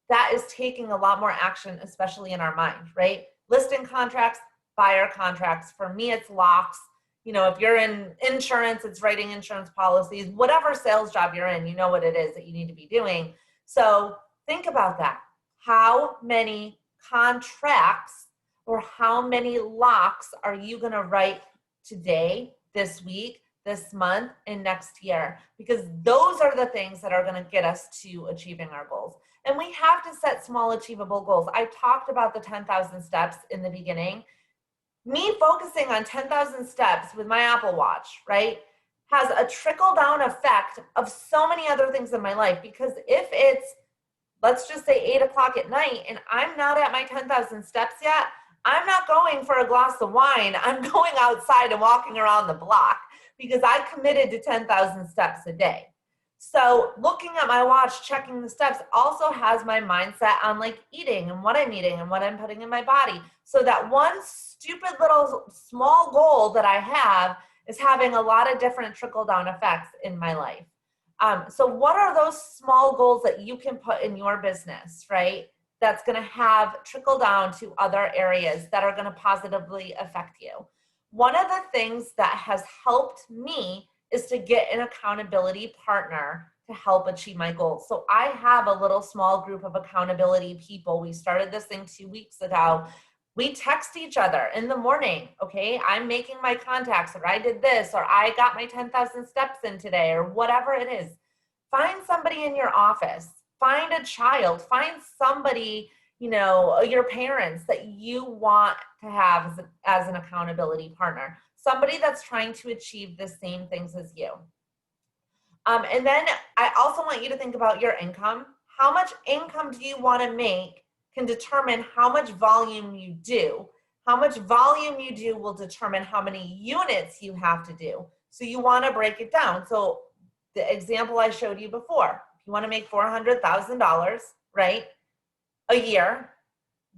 that is taking a lot more action, especially in our mind, right? Listing contracts, buyer contracts. For me, it's locks. You know, if you're in insurance, it's writing insurance policies. Whatever sales job you're in, you know what it is that you need to be doing. So think about that. How many contracts or how many locks are you going to write today, this week, this month, and next year? Because those are the things that are going to get us to achieving our goals. And we have to set small achievable goals. I talked about the 10,000 steps in the beginning. Me focusing on 10,000 steps with my Apple Watch, right, has a trickle down effect of so many other things in my life. Because if it's, let's just say 8 o'clock at night and I'm not at my 10,000 steps yet, I'm not going for a glass of wine. I'm going outside and walking around the block because I committed to 10,000 steps a day. So looking at my watch, checking the steps also has my mindset on like eating and what I'm eating and what I'm putting in my body. So that one stupid little small goal that I have is having a lot of different trickle down effects in my life. So what are those small goals that you can put in your business, right? That's going to have trickle down to other areas that are going to positively affect you. One of the things that has helped me is to get an accountability partner to help achieve my goals. So I have a little small group of accountability people. We started this thing 2 weeks ago. We text each other in the morning. Okay, I'm making my contacts, or I did this, or I got my 10,000 steps in today, or whatever it is. Find somebody in your office, find a child, find somebody, you know, your parents that you want to have as an accountability partner, somebody that's trying to achieve the same things as you. And then I also want you to think about your income. How much income do you want to make can determine how much volume you do. How much volume you do will determine how many units you have to do. So you want to break it down. So the example I showed you before, if you want to make $400,000, right, a year,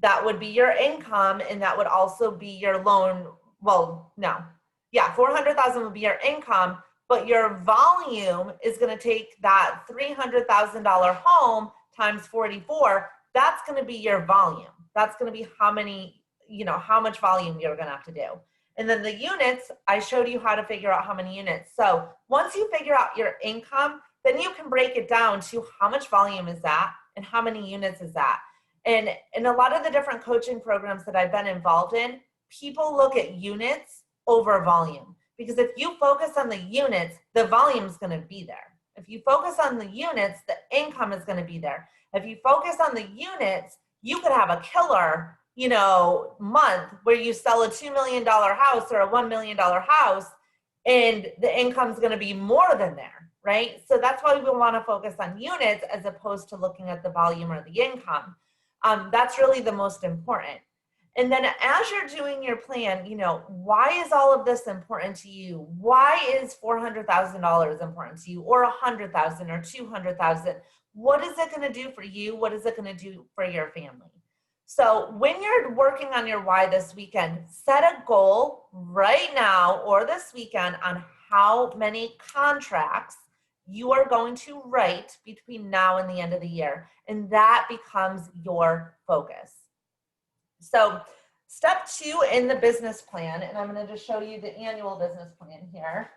that would be your income, and that would also be your loan. Well, no. Yeah, 400,000 would be your income, but your volume is going to take that $300,000 home times 44. That's going to be your volume. That's going to be how many, you know, how much volume you're going to have to do. And then the units, I showed you how to figure out how many units. So once you figure out your income, then you can break it down to how much volume is that and how many units is that. And in a lot of the different coaching programs that I've been involved in, people look at units over volume. Because if you focus on the units, the volume is going to be there. If you focus on the units, the income is going to be there. If you focus on the units, you could have a killer, you know, month where you sell a $2 million house or a $1 million house, and the income is going to be more than there, right? So that's why we want to focus on units as opposed to looking at the volume or the income. That's really the most important. And then as you're doing your plan, you know, why is all of this important to you? Why is $400,000 important to you, or 100,000 or 200,000? What is it going to do for you? What is it going to do for your family? So when you're working on your why this weekend, set a goal right now or this weekend on how many contracts you are going to write between now and the end of the year. And that becomes your focus. So step 2 in the business plan, and I'm going to just show you the annual business plan here.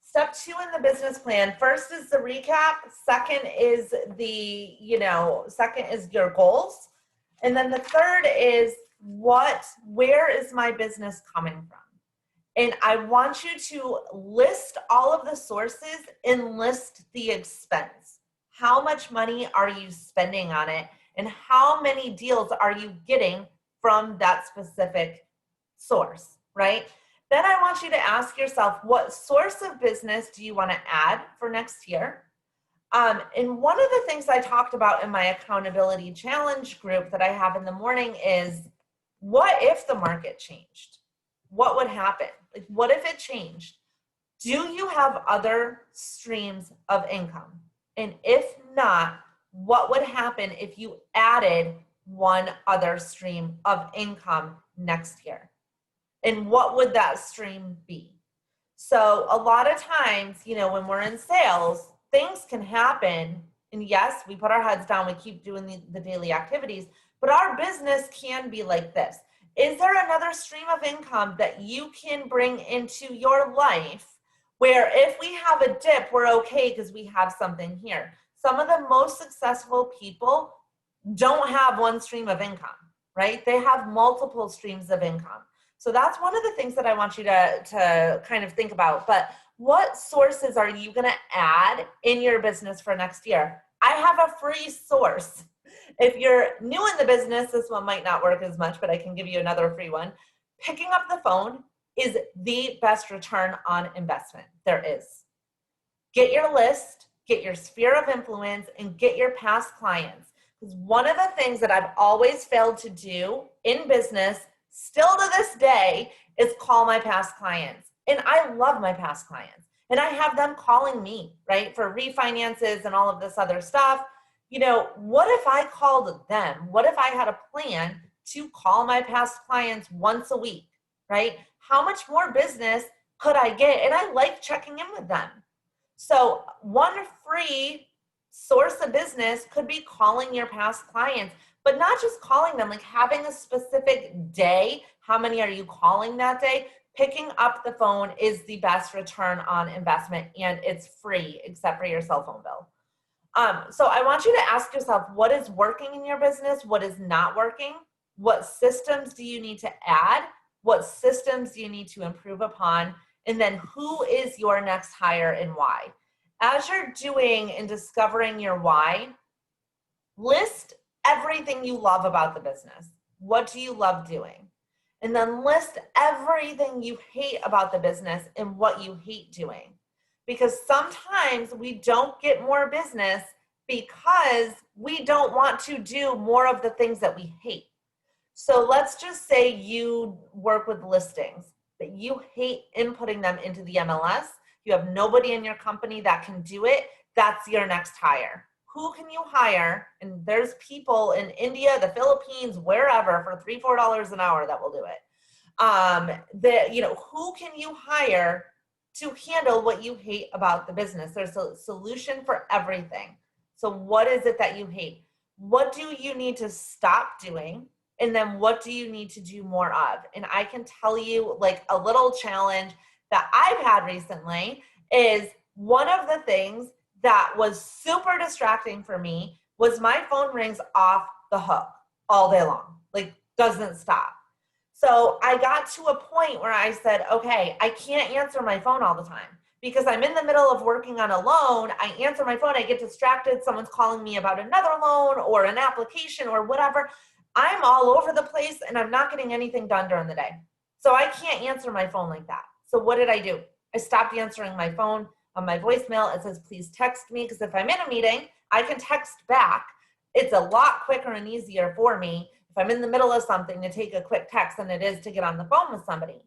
Step 2 in the business plan, first is the recap. Second is second is your goals. And then the third is where is my business coming from? And I want you to list all of the sources and list the expense. How much money are you spending on it? And how many deals are you getting from that specific source, right? Then I want you to ask yourself, what source of business do you want to add for next year? And one of the things I talked about in my accountability challenge group that I have in the morning is, what if the market changed? What would happen? Like, what if it changed? Do you have other streams of income? And if not, what would happen if you added one other stream of income next year? And what would that stream be? So a lot of times, you know, when we're in sales, things can happen And yes, we put our heads down, we keep doing the daily activities, but our business can be like this. Is there another stream of income that you can bring into your life where if we have a dip, we're okay because we have something here? Some of the most successful people don't have one stream of income, right? They have multiple streams of income. So that's one of the things that I want you to kind of think about. But what sources are you going to add in your business for next year? I have a free source. If you're new in the business, this one might not work as much, but I can give you another free one. Picking up the phone is the best return on investment there is. Get your list, get your sphere of influence, and get your past clients. Because one of the things that I've always failed to do in business, still to this day, is call my past clients. And I love my past clients. And I have them calling me, right, for refinances and all of this other stuff. You know, what if I called them? What if I had a plan to call my past clients once a week, right? How much more business could I get? And I like checking in with them. So one free source of business could be calling your past clients, but not just calling them, like having a specific day. How many are you calling that day? Picking up the phone is the best return on investment, and it's free except for your cell phone bill. So I want you to ask yourself, what is working in your business? What is not working? What systems do you need to add? What systems do you need to improve upon? And then who is your next hire and why? As you're doing and discovering your why, list everything you love about the business. What do you love doing? And then list everything you hate about the business and what you hate doing. Because sometimes we don't get more business because we don't want to do more of the things that we hate. So let's just say you work with listings, but you hate inputting them into the MLS. You have nobody in your company that can do it. That's your next hire. Who can you hire? And there's people in India, the Philippines, wherever for $3, $4 an hour that will do it. Who can you hire to handle what you hate about the business? There's a solution for everything. So what is it that you hate? What do you need to stop doing? And then what do you need to do more of? And I can tell you, like, a little challenge that I've had recently is one of the things that was super distracting for me was my phone rings off the hook all day long, like doesn't stop. So I got to a point where I said, okay, I can't answer my phone all the time because I'm in the middle of working on a loan. I answer my phone, I get distracted. Someone's calling me about another loan or an application or whatever. I'm all over the place and I'm not getting anything done during the day. So I can't answer my phone like that. So what did I do? I stopped answering my phone. On my voicemail, it says, please text me, because if I'm in a meeting, I can text back. It's a lot quicker and easier for me if I'm in the middle of something to take a quick text than it is to get on the phone with somebody.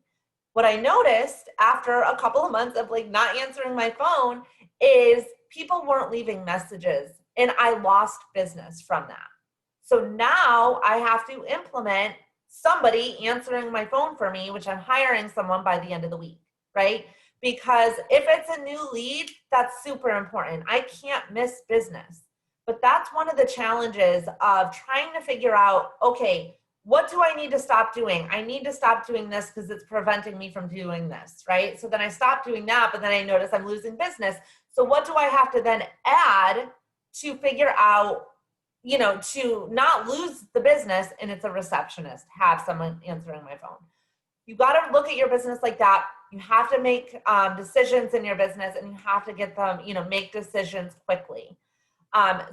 What I noticed after a couple of months of like not answering my phone is people weren't leaving messages, and I lost business from that. So now I have to implement somebody answering my phone for me, which I'm hiring someone by the end of the week, right? Because if it's a new lead, that's super important. I can't miss business. But that's one of the challenges of trying to figure out, okay, what do I need to stop doing? I need to stop doing this because it's preventing me from doing this, right? So then I stop doing that, but then I notice I'm losing business. So what do I have to then add to figure out, to not lose the business? And it's a receptionist, have someone answering my phone. You got to look at your business like that. You have to make decisions in your business, and you have to get them, make decisions quickly.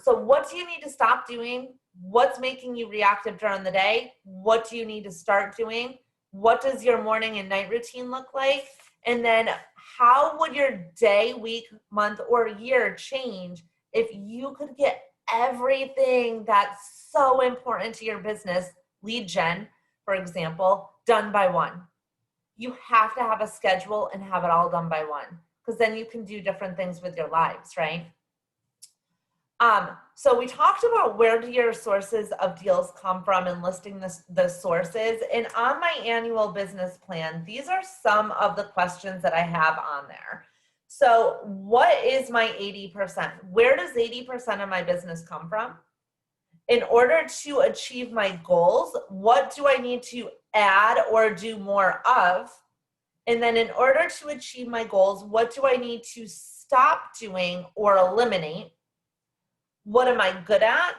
So what do you need to stop doing? What's making you reactive during the day? What do you need to start doing? What does your morning and night routine look like? And then how would your day, week, month, or year change if you could get everything that's so important to your business, lead gen, for example, done by one? You have to have a schedule and have it all done by one, because then you can do different things with your lives, right? So we talked about where do your sources of deals come from and listing the sources. And on my annual business plan, these are some of the questions that I have on there. So what is my 80%? Where does 80% of my business come from? In order to achieve my goals, what do I need to add or do more of? And then in order to achieve my goals, what do I need to stop doing or eliminate? What am I good at?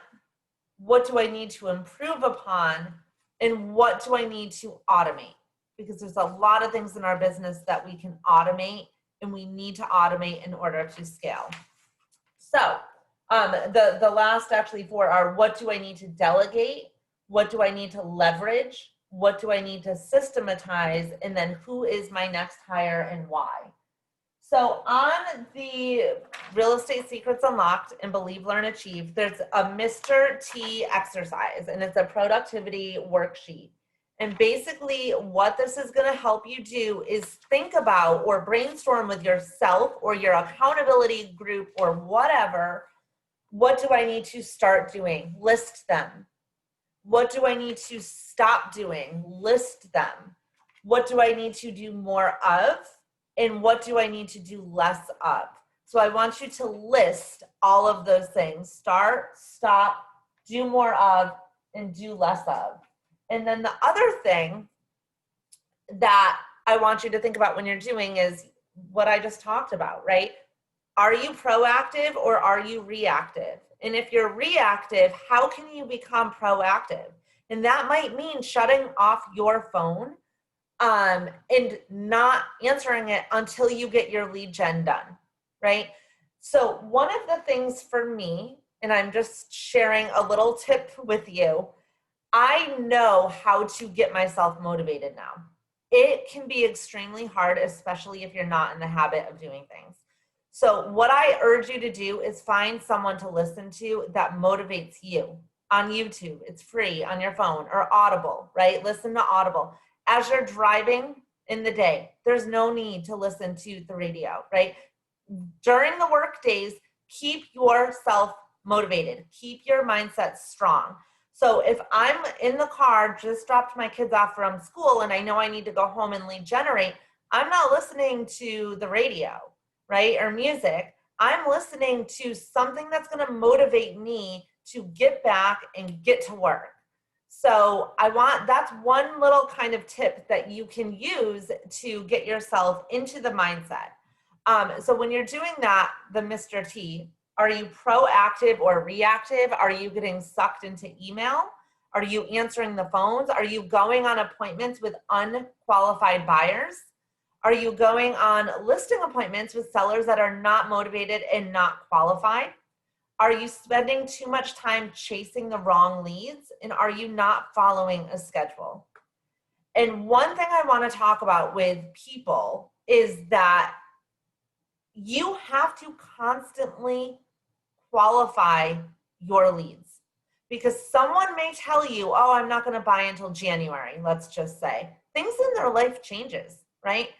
What do I need to improve upon? And what do I need to automate? Because there's a lot of things in our business that we can automate, and we need to automate in order to scale. So the last actually four are: what do I need to delegate? What do I need to leverage? What do I need to systematize? And then who is my next hire and why? So on the Real Estate Secrets Unlocked and Believe, Learn, Achieve, there's a Mr. T exercise, and it's a productivity worksheet. And basically what this is going to help you do is think about or brainstorm with yourself or your accountability group or whatever. What do I need to start doing? List them. What do I need to stop doing? List them. What do I need to do more of? And what do I need to do less of? So I want you to list all of those things: start, stop, do more of, and do less of. And then the other thing that I want you to think about when you're doing is what I just talked about, right? Are you proactive or are you reactive? And if you're reactive, how can you become proactive? And that might mean shutting off your phone and not answering it until you get your lead gen done, right? So one of the things for me, and I'm just sharing a little tip with you, I know how to get myself motivated now. It can be extremely hard, especially if you're not in the habit of doing things. So what I urge you to do is find someone to listen to that motivates you on YouTube. It's free on your phone, or Audible, right? Listen to Audible. As you're driving in the day, there's no need to listen to the radio, right? During the work days, keep yourself motivated. Keep your mindset strong. So if I'm in the car, just dropped my kids off from school, and I know I need to go home and lead generate, I'm not listening to the radio, right? Or music. I'm listening to something that's going to motivate me to get back and get to work. So that's one little kind of tip that you can use to get yourself into the mindset. So when you're doing that, the Mr. T, are you proactive or reactive? Are you getting sucked into email? Are you answering the phones? Are you going on appointments with unqualified buyers? Are you going on listing appointments with sellers that are not motivated and not qualified? Are you spending too much time chasing the wrong leads? And are you not following a schedule? And one thing I want to talk about with people is that you have to constantly qualify your leads, because someone may tell you, oh, I'm not going to buy until January. Let's just say things in their life changes, right?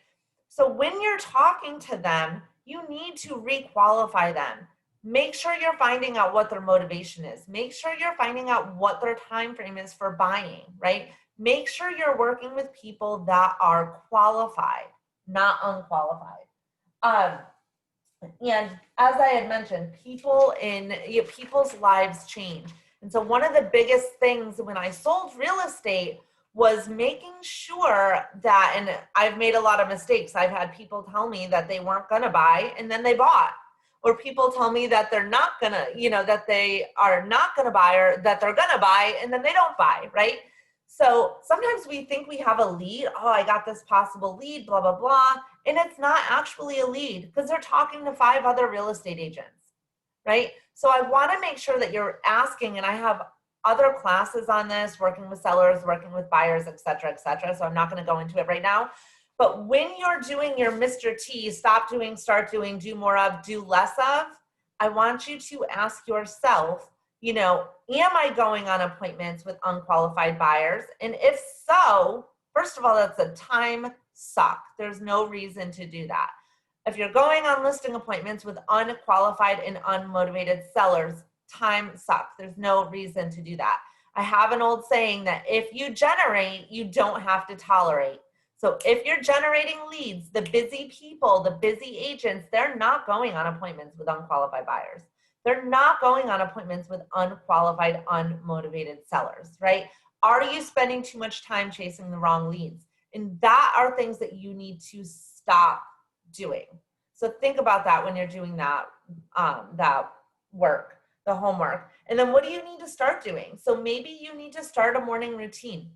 So when you're talking to them, you need to re-qualify them. Make sure you're finding out what their motivation is. Make sure you're finding out what their time frame is for buying, right? Make sure you're working with people that are qualified, not unqualified. And as I had mentioned, people's lives change. And so one of the biggest things when I sold real estate was making sure that, and I've made a lot of mistakes. I've had people tell me that they weren't going to buy, and then they bought. Or people tell me that they're not going to, that they are not going to buy, or that they're going to buy, and then they don't buy, right? So sometimes we think we have a lead. Oh, I got this possible lead, blah, blah, blah. And it's not actually a lead, because they're talking to 5 other real estate agents, right? So I want to make sure that you're asking, and I have other classes on this, working with sellers, working with buyers, et cetera, et cetera. So I'm not going to go into it right now. But when you're doing your Mr. T, stop doing, start doing, do more of, do less of, I want you to ask yourself, am I going on appointments with unqualified buyers? And if so, first of all, that's a time suck. There's no reason to do that. If you're going on listing appointments with unqualified and unmotivated sellers, time sucks. There's no reason to do that. I have an old saying that if you generate, you don't have to tolerate. So if you're generating leads, the busy people, the busy agents, they're not going on appointments with unqualified buyers. They're not going on appointments with unqualified, unmotivated sellers, right? Are you spending too much time chasing the wrong leads? And that are things that you need to stop doing. So think about that when you're doing that, that work, the homework. And then what do you need to start doing? So maybe you need to start a morning routine.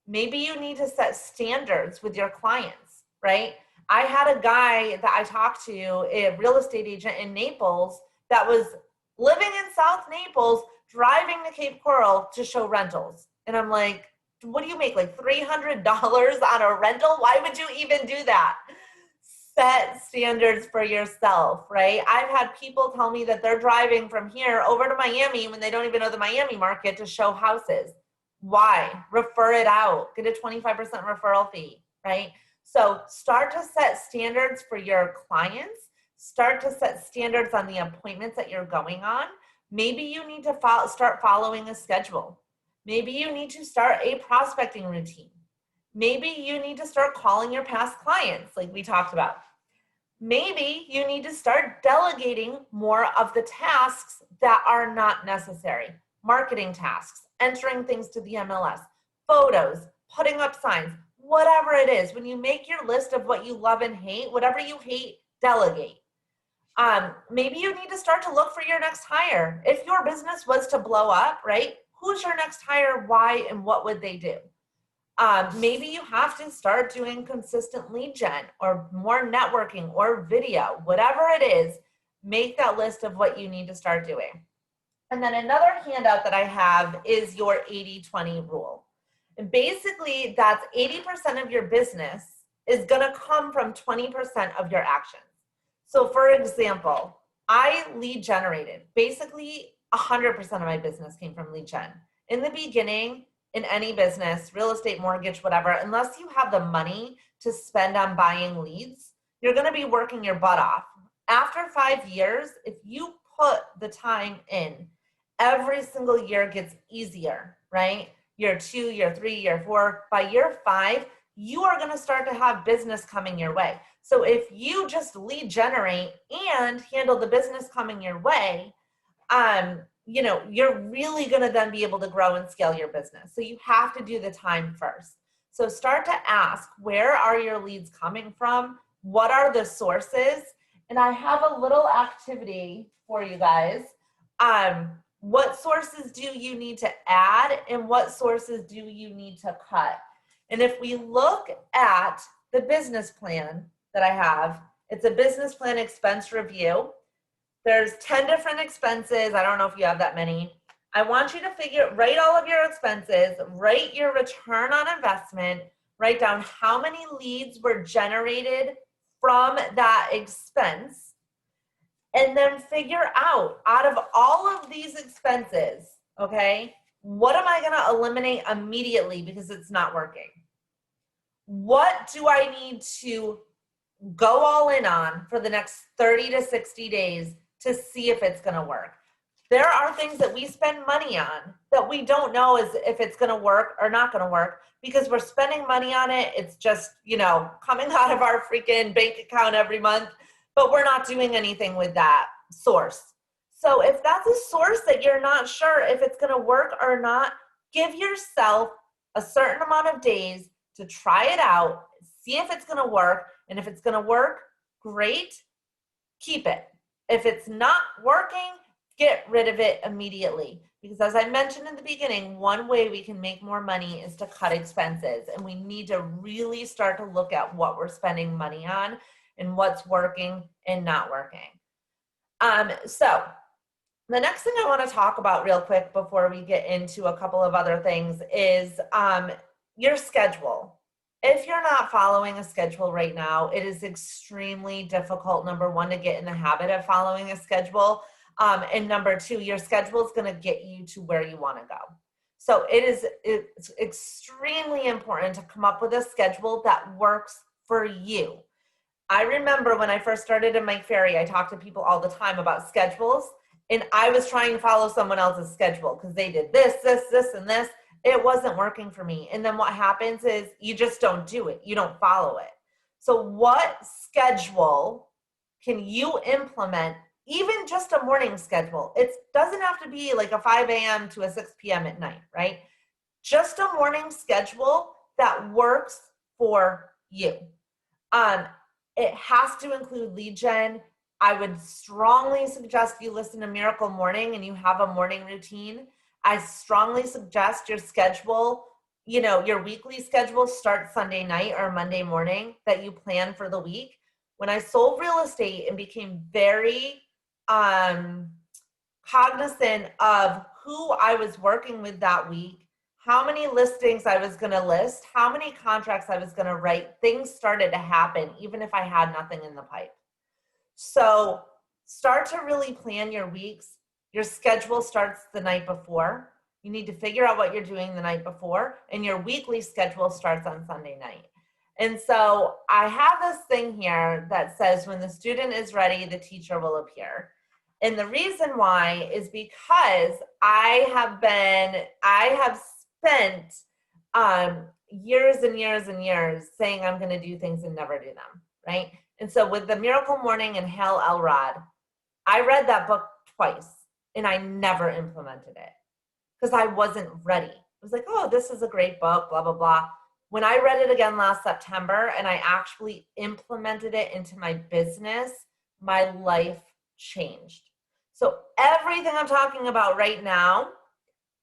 Maybe you need to set standards with your clients, right? I had a guy that I talked to, a real estate agent in Naples, that was living in South Naples, driving to Cape Coral to show rentals. And I'm like, what do you make, like $300 on a rental? Why would you even do that? Set standards for yourself, right? I've had people tell me that they're driving from here over to Miami when they don't even know the Miami market to show houses. Why? Refer it out. Get a 25% referral fee, right? So start to set standards for your clients. Start to set standards on the appointments that you're going on. Maybe you need to start following a schedule. Maybe you need to start a prospecting routine. Maybe you need to start calling your past clients like we talked about. Maybe you need to start delegating more of the tasks that are not necessary. Marketing tasks, entering things to the MLS, photos, putting up signs, whatever it is. When you make your list of what you love and hate, whatever you hate, delegate. Maybe you need to start to look for your next hire. If your business was to blow up, right? Who's your next hire? Why? And what would they do? Maybe you have to start doing consistent lead gen or more networking or video, whatever it is, make that list of what you need to start doing. And then another handout that I have is your 80-20 rule. And basically that's 80% of your business is gonna come from 20% of your actions. So for example, I lead generated. Basically 100% of my business came from lead gen. In the beginning, in any business, real estate, mortgage, whatever, unless you have the money to spend on buying leads, you're gonna be working your butt off. After 5 years, if you put the time in, every single year gets easier, right? Year 2, year 3, year 4, by year 5, you are gonna start to have business coming your way. So if you just lead generate and handle the business coming your way, you're really going to then be able to grow and scale your business. So you have to do the time first. So start to ask, where are your leads coming from? What are the sources? And I have a little activity for you guys. What sources do you need to add and what sources do you need to cut? And if we look at the business plan that I have, it's a business plan expense review. There's 10 different expenses. I don't know if you have that many. I want you to write all of your expenses, write your return on investment, write down how many leads were generated from that expense, and then figure out of all of these expenses, okay, what am I gonna eliminate immediately because it's not working? What do I need to go all in on for the next 30 to 60 days to see if it's going to work? There are things that we spend money on that we don't know if it's going to work or not going to work because we're spending money on it. It's just, coming out of our freaking bank account every month, but we're not doing anything with that source. So if that's a source that you're not sure if it's going to work or not, give yourself a certain amount of days to try it out, see if it's going to work. And if it's going to work, great, keep it. If it's not working, get rid of it immediately. Because as I mentioned in the beginning, one way we can make more money is to cut expenses. And we need to really start to look at what we're spending money on and what's working and not working. So the next thing I want to talk about real quick before we get into a couple of other things is your schedule. If you're not following a schedule right now, it is extremely difficult, number one, to get in the habit of following a schedule. And number two, your schedule is going to get you to where you want to go. So it's extremely important to come up with a schedule that works for you. I remember when I first started in Mike Ferry, I talked to people all the time about schedules, and I was trying to follow someone else's schedule because they did this, and this. It wasn't working for me. And then what happens is you just don't do it. You don't follow it. So what schedule can you implement, even just a morning schedule? It doesn't have to be like a 5 a.m. to a 6 p.m. at night, right? Just a morning schedule that works for you. It has to include lead gen. I would strongly suggest you listen to Miracle Morning and you have a morning routine. I strongly suggest your schedule, your weekly schedule starts Sunday night or Monday morning, that you plan for the week. When I sold real estate and became very cognizant of who I was working with that week, how many listings I was going to list, how many contracts I was going to write, things started to happen, even if I had nothing in the pipe. So start to really plan your weeks. Your schedule starts the night before. You need to figure out what you're doing the night before, and your weekly schedule starts on Sunday night. And so I have this thing here that says, when the student is ready, the teacher will appear. And the reason why is because I have spent years and years and years saying I'm going to do things and never do them, right? And so with the Miracle Morning and Hal Elrod, I read that book twice and I never implemented it because I wasn't ready. I was like, oh, this is a great book, blah, blah, blah. When I read it again last September and I actually implemented it into my business, my life changed. So everything I'm talking about right now,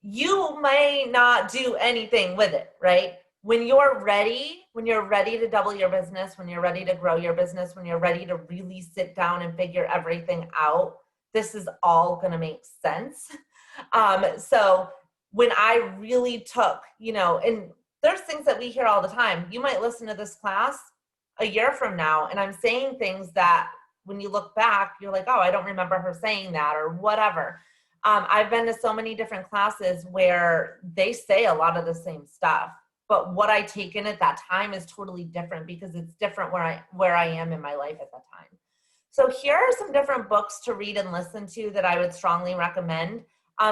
you may not do anything with it, right? When you're ready to double your business, when you're ready to grow your business, when you're ready to really sit down and figure everything out, this is all going to make sense. So when I really took, and there's things that we hear all the time. You might listen to this class a year from now, and I'm saying things that when you look back, you're like, oh, I don't remember her saying that or whatever. I've been to so many different classes where they say a lot of the same stuff, but what I take in at that time is totally different because it's different where I am in my life at that time. So here are some different books to read and listen to that I would strongly recommend.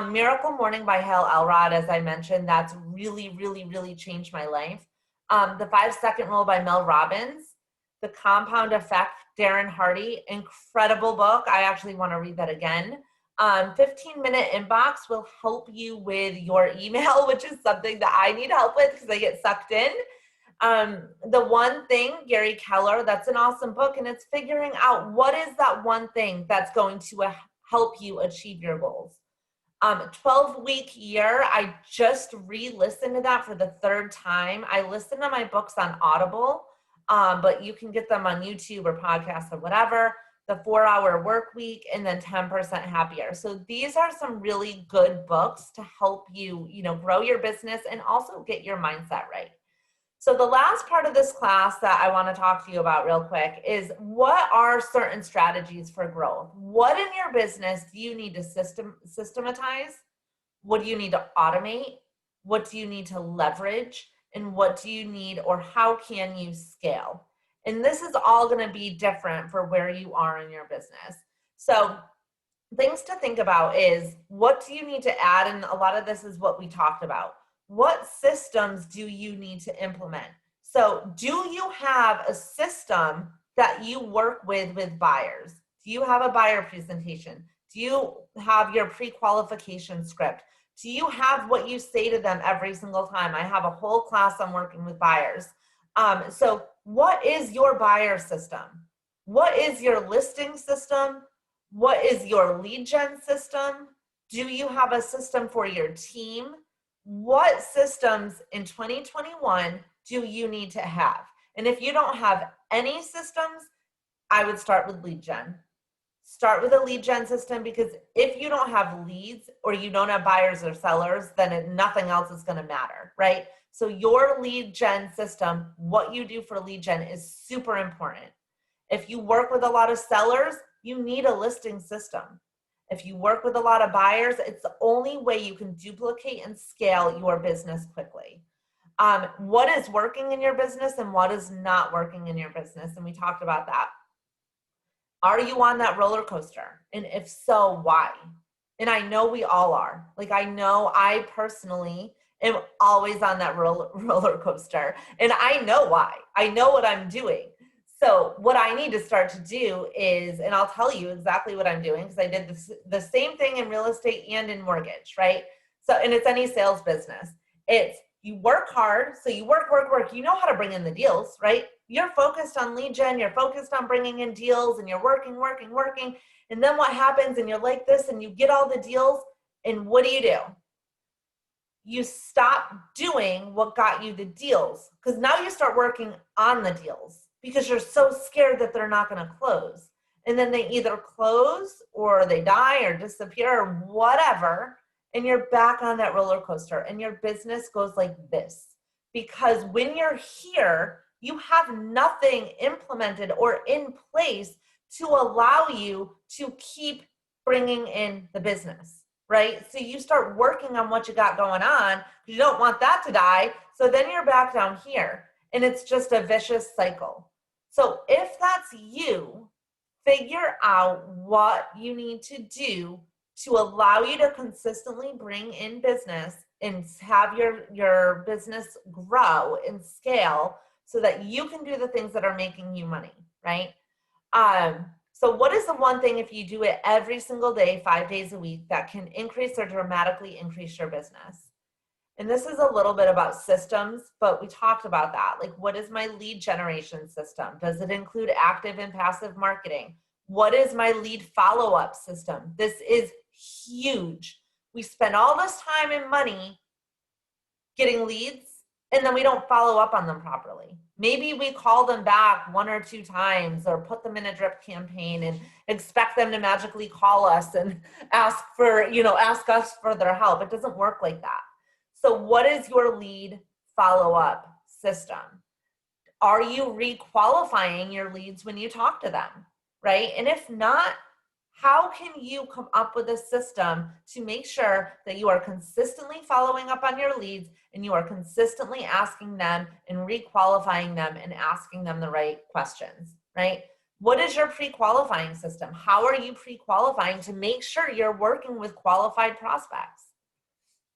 Miracle Morning by Hal Elrod, as I mentioned, that's really, really, really changed my life. The 5-Second Rule by Mel Robbins. The Compound Effect, Darren Hardy, incredible book. I actually want to read that again. 15-minute inbox will help you with your email, which is something that I need help with because I get sucked in. The One Thing, Gary Keller, that's an awesome book, and it's figuring out what is that one thing that's going to help you achieve your goals. 12-week year, I just re-listened to that for the third time. I listen to my books on Audible, but you can get them on YouTube or podcasts or whatever. The 4-Hour Work Week, and then 10% Happier. So these are some really good books to help you, grow your business and also get your mindset right. So the last part of this class that I want to talk to you about real quick is, what are certain strategies for growth? What in your business do you need to systematize? What do you need to automate? What do you need to leverage? And what do you need, or how can you scale? And this is all going to be different for where you are in your business. So things to think about is, what do you need to add? And a lot of this is what we talked about. What systems do you need to implement? So do you have a system that you work with buyers? Do you have a buyer presentation? Do you have your pre-qualification script? Do you have what you say to them every single time? I have a whole class on working with buyers. So what is your buyer system? What is your listing system? What is your lead gen system? Do you have a system for your team? What systems in 2021 do you need to have? And if you don't have any systems, I would start with lead gen. Start with a lead gen system, because if you don't have leads or you don't have buyers or sellers, then nothing else is going to matter, right? So your lead gen system, what you do for lead gen, is super important. If you work with a lot of sellers, you need a listing system. If you work with a lot of buyers, it's the only way you can duplicate and scale your business quickly. What is working in your business and what is not working in your business? And we talked about that. Are you on that roller coaster? And if so, why? And I know we all are. Like, I know I personally am always on that roller coaster. And I know why. I know what I'm doing. So what I need to start to do is, and I'll tell you exactly what I'm doing, because I did the same thing in real estate and in mortgage, right? So, and it's any sales business. It's you work hard. So you work. You know how to bring in the deals, right? You're focused on lead gen. You're focused on bringing in deals, and you're working. And then what happens, and you're like this, and you get all the deals, and what do? You stop doing what got you the deals, because now you start working on the deals because you're so scared that they're not going to close. And then they either close or they die or disappear or whatever. And you're back on that roller coaster and your business goes like this. Because when you're here, you have nothing implemented or in place to allow you to keep bringing in the business. Right? So you start working on what you got going on. You don't want that to die. So then you're back down here and it's just a vicious cycle. So if that's you, figure out what you need to do to allow you to consistently bring in business and have your business grow and scale so that you can do the things that are making you money, right? So what is the one thing, if you do it every single day, 5 days a week, that can increase or dramatically increase your business? And this is a little bit about systems, but we talked about that. Like, what is my lead generation system? Does it include active and passive marketing? What is my lead follow-up system? This is huge. We spend all this time and money getting leads, and then we don't follow up on them properly. Maybe we call them back 1 or 2 times or put them in a drip campaign and expect them to magically call us and ask us for their help. It doesn't work like that. So what is your lead follow-up system? Are you re-qualifying your leads when you talk to them, right? And if not, how can you come up with a system to make sure that you are consistently following up on your leads and you are consistently asking them and re-qualifying them and asking them the right questions, right? What is your pre-qualifying system? How are you pre-qualifying to make sure you're working with qualified prospects?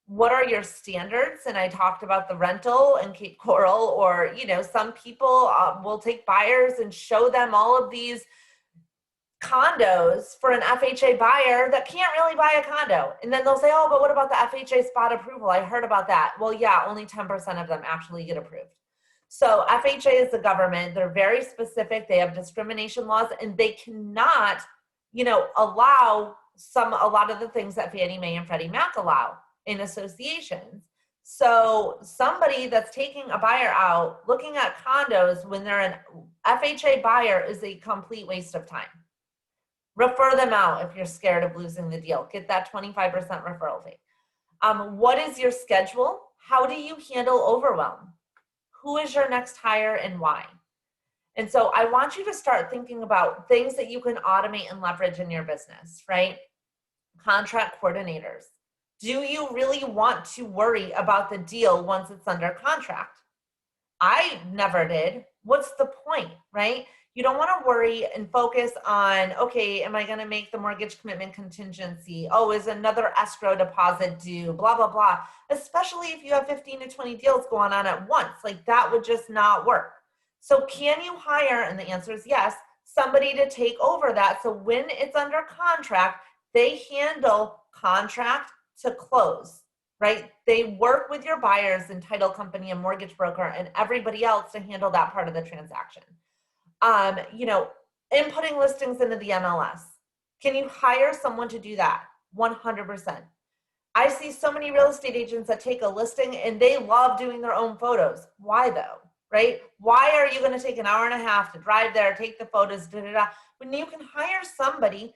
What are your standards? And I talked about the rental and Cape Coral, or, some people will take buyers and show them all of these condos for an FHA buyer that can't really buy a condo. And then they'll say, oh, but what about the FHA spot approval? I heard about that. Well, yeah, only 10% of them actually get approved. So FHA is the government. They're very specific. They have discrimination laws, and they cannot, allow a lot of the things that Fannie Mae and Freddie Mac allow in associations. So somebody that's taking a buyer out looking at condos when they're an FHA buyer is a complete waste of time. Refer them out if you're scared of losing the deal. Get that 25% referral fee. What is your schedule? How do you handle overwhelm? Who is your next hire and why? And so I want you to start thinking about things that you can automate and leverage in your business, right? Contract coordinators. Do you really want to worry about the deal once it's under contract? I never did. What's the point, right? You don't want to worry and focus on, okay, am I going to make the mortgage commitment contingency? Oh, is another escrow deposit due? Blah, blah, blah. Especially if you have 15 to 20 deals going on at once. Like, that would just not work. So can you hire, and the answer is yes, somebody to take over that? So when it's under contract, they handle contract to close, right? They work with your buyers and title company and mortgage broker and everybody else to handle that part of the transaction. Inputting listings into the MLS. Can you hire someone to do that? 100%. I see so many real estate agents that take a listing and they love doing their own photos. Why though, right? Why are you going to take an hour and a half to drive there, take the photos, when you can hire somebody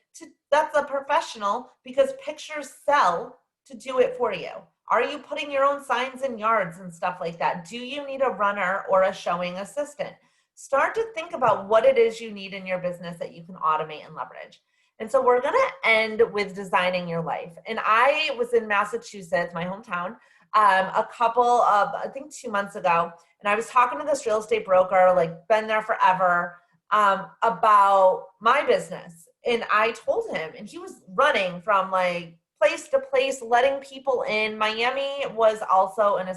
that's a professional, because pictures sell, to do it for you? Are you putting your own signs in yards and stuff like that? Do you need a runner or a showing assistant? Start to think about what it is you need in your business that you can automate and leverage. And so we're going to end with designing your life. And I was in Massachusetts, my hometown, a couple of, I think 2 months ago. And I was talking to this real estate broker, like been there forever, about my business. And I told him, and he was running from like place to place, letting people in. Miami was also an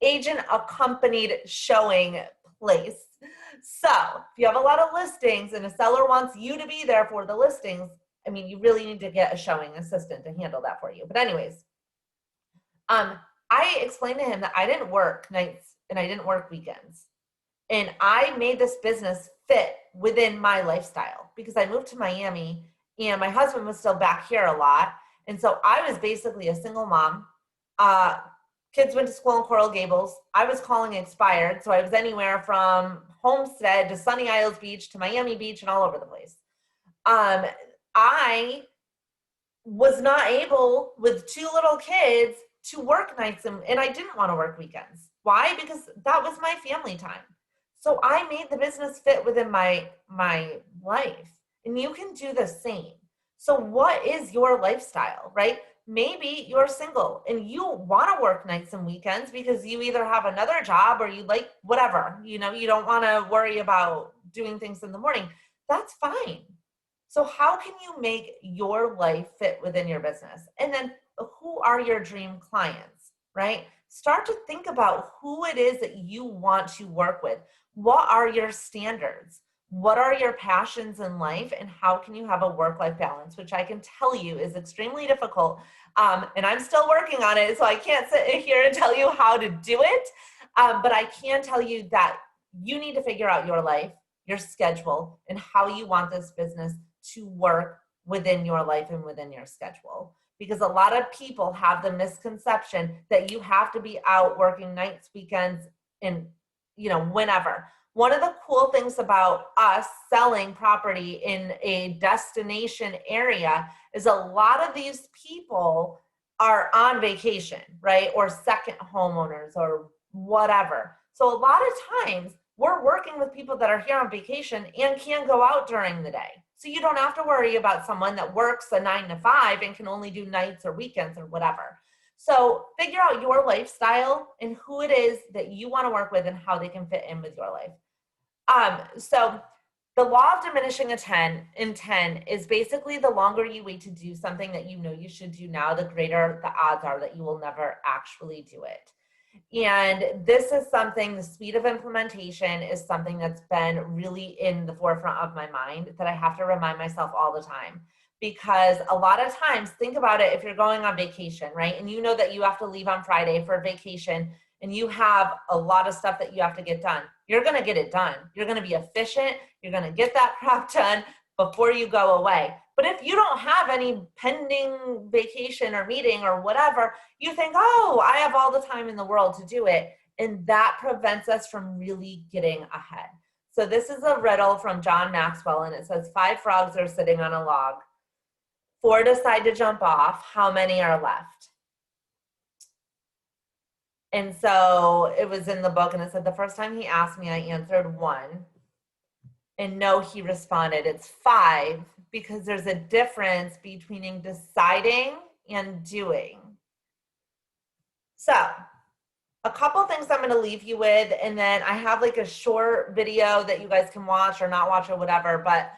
agent accompanied showing place. So if you have a lot of listings and a seller wants you to be there for the listings, I mean, you really need to get a showing assistant to handle that for you. But anyways, I explained to him that I didn't work nights and I didn't work weekends. And I made this business fit within my lifestyle because I moved to Miami and my husband was still back here a lot. And so I was basically a single mom. Kids went to school in Coral Gables. I was calling expired. So I was anywhere from Homestead to Sunny Isles Beach to Miami Beach and all over the place. I was not able with two little kids to work nights and I didn't want to work weekends. Why? Because that was my family time. So I made the business fit within my life, and you can do the same. So what is your lifestyle, right? Maybe you're single and you want to work nights and weekends because you either have another job or you like whatever, you don't want to worry about doing things in the morning. That's fine. So how can you make your life fit within your business? And then who are your dream clients, right? Start to think about who it is that you want to work with. What are your standards? What are your passions in life? And how can you have a work-life balance, which I can tell you is extremely difficult. And I'm still working on it, so I can't sit here and tell you how to do it. But I can tell you that you need to figure out your life, your schedule, and how you want this business to work within your life and within your schedule. Because a lot of people have the misconception that you have to be out working nights, weekends, and whenever. One of the cool things about us selling property in a destination area is a lot of these people are on vacation, right? Or second homeowners or whatever. So a lot of times we're working with people that are here on vacation and can go out during the day. So you don't have to worry about someone that works a 9 to 5 and can only do nights or weekends or whatever. So figure out your lifestyle and who it is that you want to work with and how they can fit in with your life. So the law of diminishing intent is basically the longer you wait to do something that you know you should do now, the greater the odds are that you will never actually do it. And this is something, the speed of implementation is something that's been really in the forefront of my mind that I have to remind myself all the time. Because a lot of times, think about it, if you're going on vacation, right? And you know that you have to leave on Friday for vacation and you have a lot of stuff that you have to get done. You're going to get it done. You're going to be efficient. You're going to get that crap done before you go away. But if you don't have any pending vacation or meeting or whatever, you think, oh, I have all the time in the world to do it. And that prevents us from really getting ahead. So this is a riddle from John Maxwell, and it says 5 frogs are sitting on a log. 4 decide to jump off. How many are left? And so it was in the book, and it said the first time he asked me, I answered 1. And no, he responded, it's 5, because there's a difference between deciding and doing. So a couple things I'm going to leave you with, and then I have like a short video that you guys can watch or not watch or whatever, but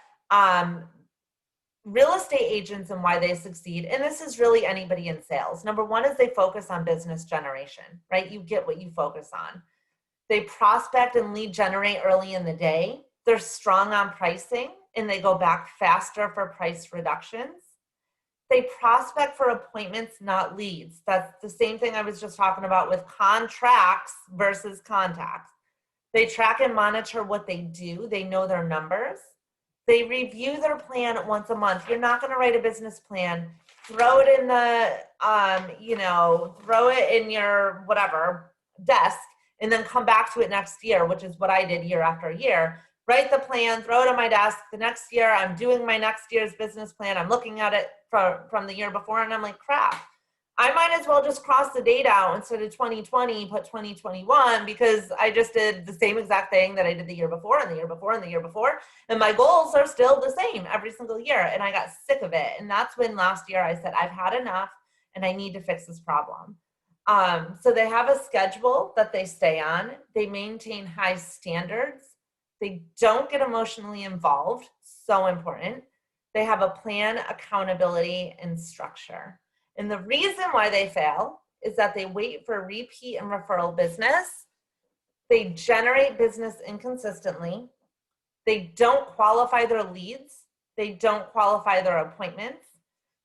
real estate agents and why they succeed, and this is really anybody in sales. Number 1 is they focus on business generation, right? You get what you focus on. They prospect and lead generate early in the day. They're strong on pricing, and they go back faster for price reductions. They prospect for appointments, not leads. That's the same thing I was just talking about with contracts versus contacts. They track and monitor what they do. They know their numbers. They review their plan once a month. You're not going to write a business plan, throw it in the, throw it in your whatever desk, and then come back to it next year, which is what I did year after year. Write the plan, throw it on my desk. The next year, I'm doing my next year's business plan. I'm looking at it from the year before, and I'm like, crap. I might as well just cross the date out instead of 2020, put 2021, because I just did the same exact thing that I did the year before and the year before and the year before. And my goals are still the same every single year. And I got sick of it. And that's when last year I said, I've had enough and I need to fix this problem. So they have a schedule that they stay on. They maintain high standards. They don't get emotionally involved. So important. They have a plan, accountability, and structure. And the reason why they fail is that they wait for repeat and referral business. They generate business inconsistently. They don't qualify their leads. They don't qualify their appointments.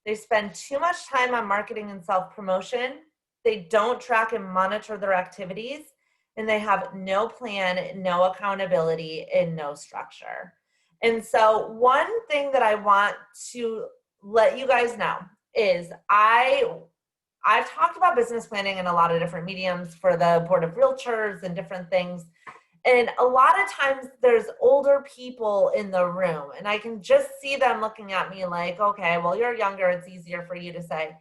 They spend too much time on marketing and self-promotion. They don't track and monitor their activities. And they have no plan, no accountability, and no structure. And so one thing that I want to let you guys know is I've talked about business planning in a lot of different mediums for the Board of Realtors and different things. And a lot of times there's older people in the room and I can just see them looking at me like, okay, well, you're younger. It's easier for you to say.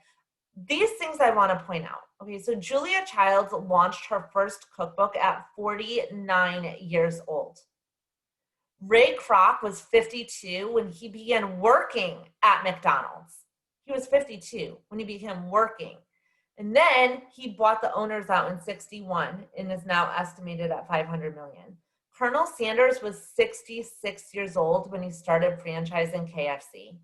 These things I want to point out. Okay, so Julia Childs launched her first cookbook at 49 years old. Ray Kroc was 52 when he began working at McDonald's. He was 52 when he began working. And then he bought the owners out in 61 and is now estimated at 500 million. Colonel Sanders was 66 years old when he started franchising KFC,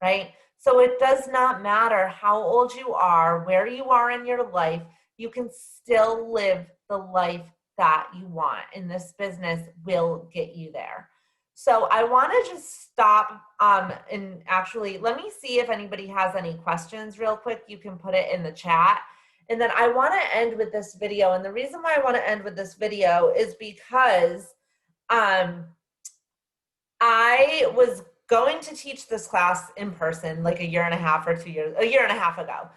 right? So it does not matter how old you are, where you are in your life, you can still live the life that you want, and this business will get you there. So I want to just stop and actually let me see if anybody has any questions real quick. You can put it in the chat. And then I want to end with this video. And the reason why I want to end with this video is because I was going to teach this class in person like a year and a half ago.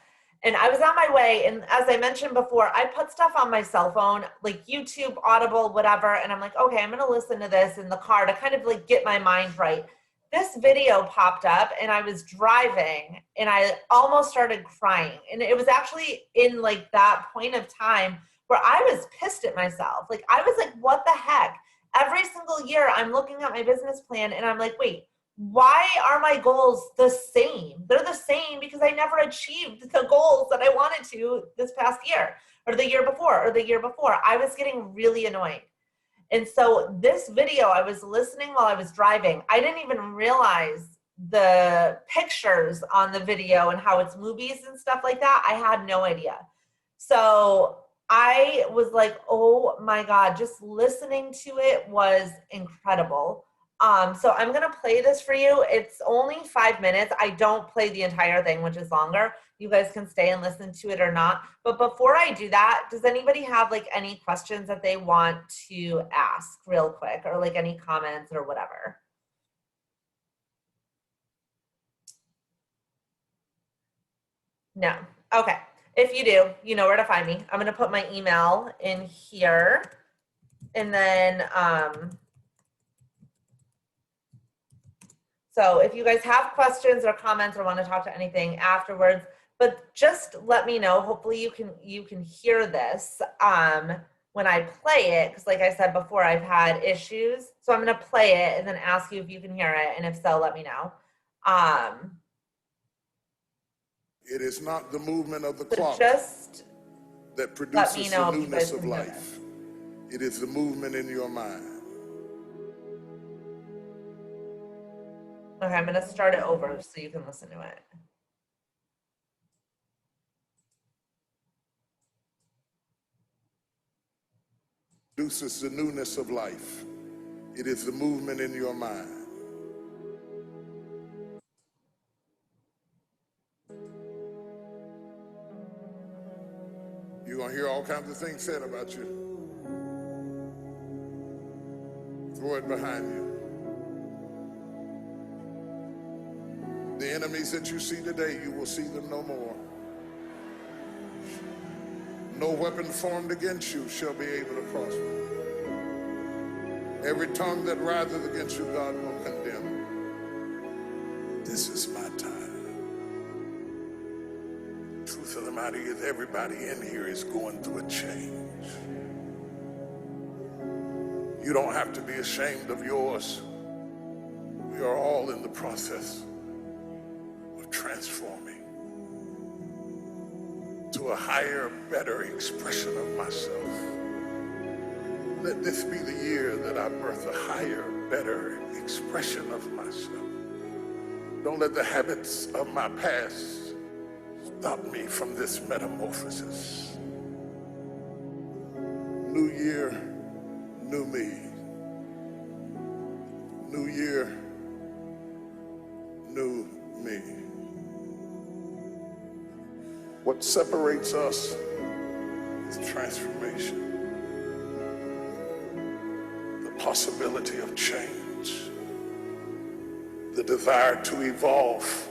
And I was on my way, and as I mentioned before, I put stuff on my cell phone, like YouTube, Audible, whatever, and I'm like, okay, I'm gonna listen to this in the car to kind of like get my mind right. This video popped up, and I was driving, and I almost started crying. And it was actually in like that point of time where I was pissed at myself. Like, I was like, what the heck? Every single year, I'm looking at my business plan, and I'm like, wait, why are my goals the same? They're the same because I never achieved the goals that I wanted to this past year or the year before or the year before. I was getting really annoyed. And so this video, I was listening while I was driving. I didn't even realize the pictures on the video and how it's movies and stuff like that. I had no idea. So I was like, oh my God, just listening to it was incredible. So I'm going to play this for you. It's only 5 minutes. I don't play the entire thing, which is longer. You guys can stay and listen to it or not. But before I do that, does anybody have like any questions that they want to ask real quick or like any comments or whatever? No. Okay. If you do, you know where to find me. I'm going to put my email in here. And then, so if you guys have questions or comments or want to talk to anything afterwards, but just let me know. Hopefully you can hear this when I play it, because like I said before, I've had issues. So I'm going to play it and then ask you if you can hear it, and if so, let me know. It is not the movement of the clock Just that produces let me know the if you guys newness of can hear life. It is the movement in your mind. Okay, I'm going to start it over so you can listen to it. Produces the newness of life. It is the movement in your mind. You're going to hear all kinds of things said about you. Throw it behind you. The enemies that you see today, you will see them no more. No weapon formed against you shall be able to prosper. Every tongue that riseth against you, God will condemn. This is my time. Truth of the matter is, everybody in here is going through a change. You don't have to be ashamed of yours. We are all in the process of transforming to a higher, better expression of myself. Let this be the year that I birth a higher, better expression of myself. Don't let the habits of my past stop me from this metamorphosis. New year, new me. New year, new me. What separates us is transformation. The possibility of change. The desire to evolve.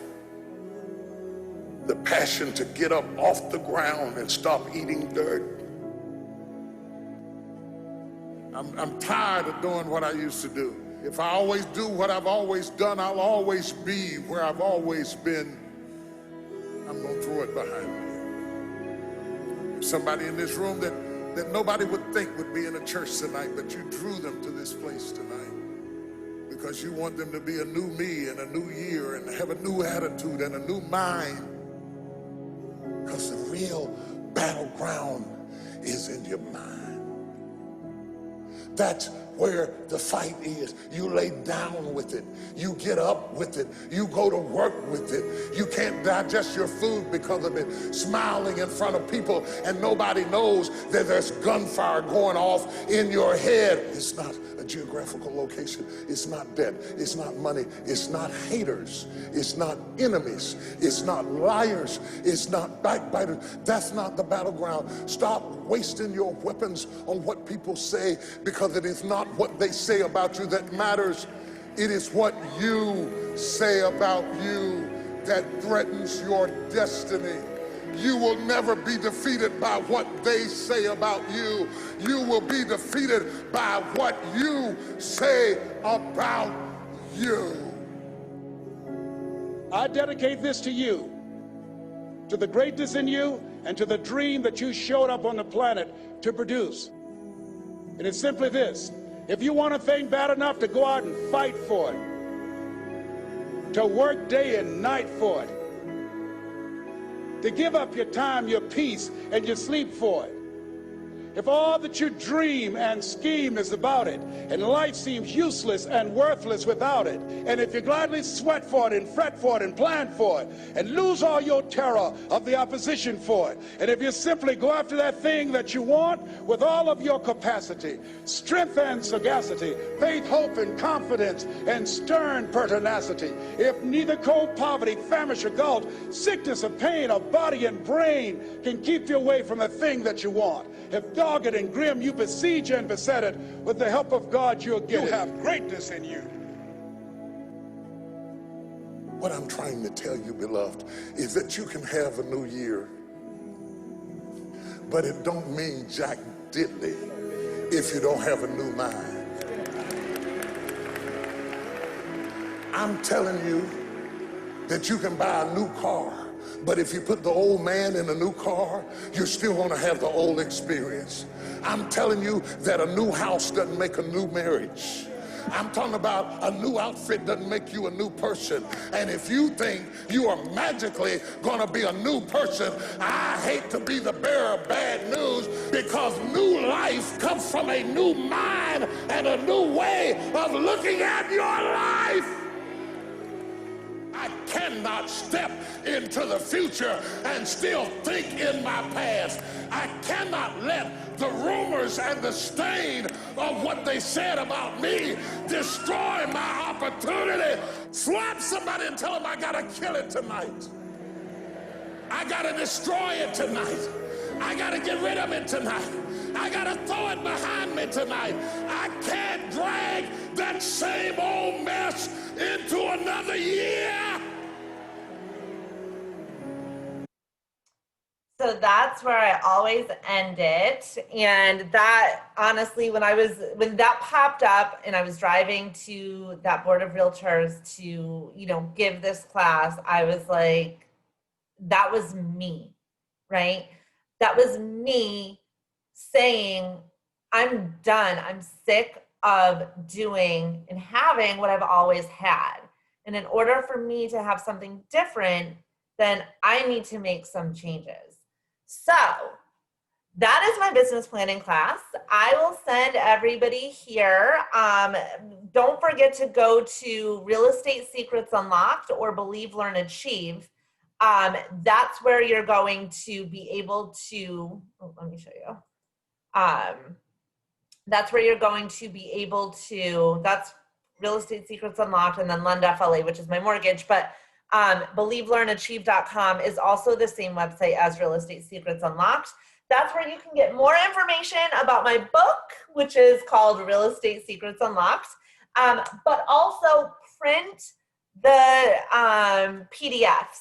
The passion to get up off the ground and stop eating dirt. I'm tired of doing what I used to do. If I always do what I've always done, I'll always be where I've always been. I'm gonna throw it behind me. There's somebody in this room that nobody would think would be in a church tonight, but you drew them to this place tonight because you want them to be a new me and a new year and have a new attitude and a new mind. Because the real battleground is in your mind. That's where the fight is. You lay down with it. You get up with it. You go to work with it. You can't digest your food because of it. Smiling in front of people and nobody knows that there's gunfire going off in your head. It's not a geographical location. It's not debt. It's not money. It's not haters. It's not enemies. It's not liars. It's not backbiters. That's not the battleground. Stop wasting your weapons on what people say, because it is not what they say about you that matters. It is what you say about you that threatens your destiny. You will never be defeated by what they say about you. You will be defeated by what you say about you. I dedicate this to you, to the greatness in you, and to the dream that you showed up on the planet to produce. And it's simply this: if you want a thing bad enough to go out and fight for it, to work day and night for it, to give up your time, your peace, and your sleep for it, if all that you dream and scheme is about it, and life seems useless and worthless without it, and if you gladly sweat for it and fret for it and plan for it, and lose all your terror of the opposition for it, and if you simply go after that thing that you want with all of your capacity, strength and sagacity, faith, hope, and confidence, and stern pertinacity, if neither cold poverty, famish, or gulch, sickness or pain of body and brain can keep you away from the thing that you want, if dogged and grim you besiege and beset it, with the help of God you'll get it. You have greatness in you. What I'm trying to tell you, beloved, is that you can have a new year, but it don't mean jack diddly if you don't have a new mind. I'm telling you that you can buy a new car, but if you put the old man in a new car, you're still going to have the old experience. I'm telling you that a new house doesn't make a new marriage. I'm talking about a new outfit doesn't make you a new person. And if you think you are magically going to be a new person, I hate to be the bearer of bad news, because new life comes from a new mind and a new way of looking at your life. I cannot step into the future and still think in my past. I cannot let the rumors and the stain of what they said about me destroy my opportunity. Slap somebody and tell them I gotta kill it tonight. I gotta destroy it tonight. I gotta get rid of it tonight. I gotta throw it behind me tonight. I can't drag that same old mess into another year. So that's where I always end it. And that, honestly, when that popped up and I was driving to that board of realtors to, give this class, I was like, that was me, right? That was me saying, I'm done. I'm sick of doing and having what I've always had. And in order for me to have something different, then I need to make some changes. So That is my business planning class. I will send everybody here. Don't forget to go to Real Estate Secrets Unlocked or Believe, Learn, Achieve. That's where you're going to be able to, oh, let me show you. That's where you're going to be able to, that's Real Estate Secrets Unlocked, and then Lend FLA, which is my mortgage. But BelieveLearnAchieve.com is also the same website as Real Estate Secrets Unlocked. That's where you can get more information about my book, which is called Real Estate Secrets Unlocked, but also print the PDFs.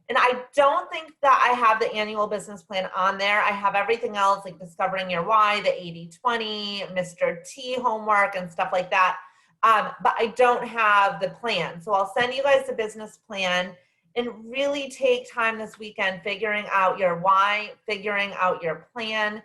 And I don't think that I have the annual business plan on there. I have everything else, like Discovering Your Why, the 80/20, Mr. T homework, and stuff like that. But I don't have the plan. So I'll send you guys the business plan, and really take time this weekend figuring out your why, figuring out your plan,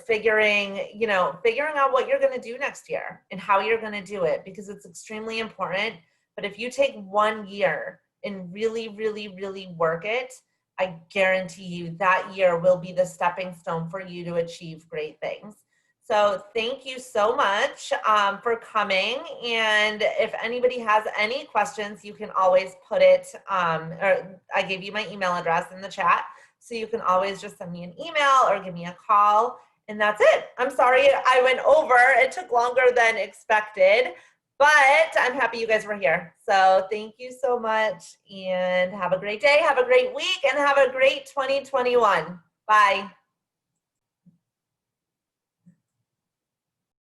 figuring out what you're going to do next year and how you're going to do it, because it's extremely important. But if you take 1 year and really, really, really work it, I guarantee you that year will be the stepping stone for you to achieve great things. So thank you so much for coming. And if anybody has any questions, you can always put it, or I gave you my email address in the chat. So you can always just send me an email or give me a call. And that's it. I'm sorry I went over. It took longer than expected, but I'm happy you guys were here. So thank you so much, and have a great day. Have a great week, and have a great 2021. Bye.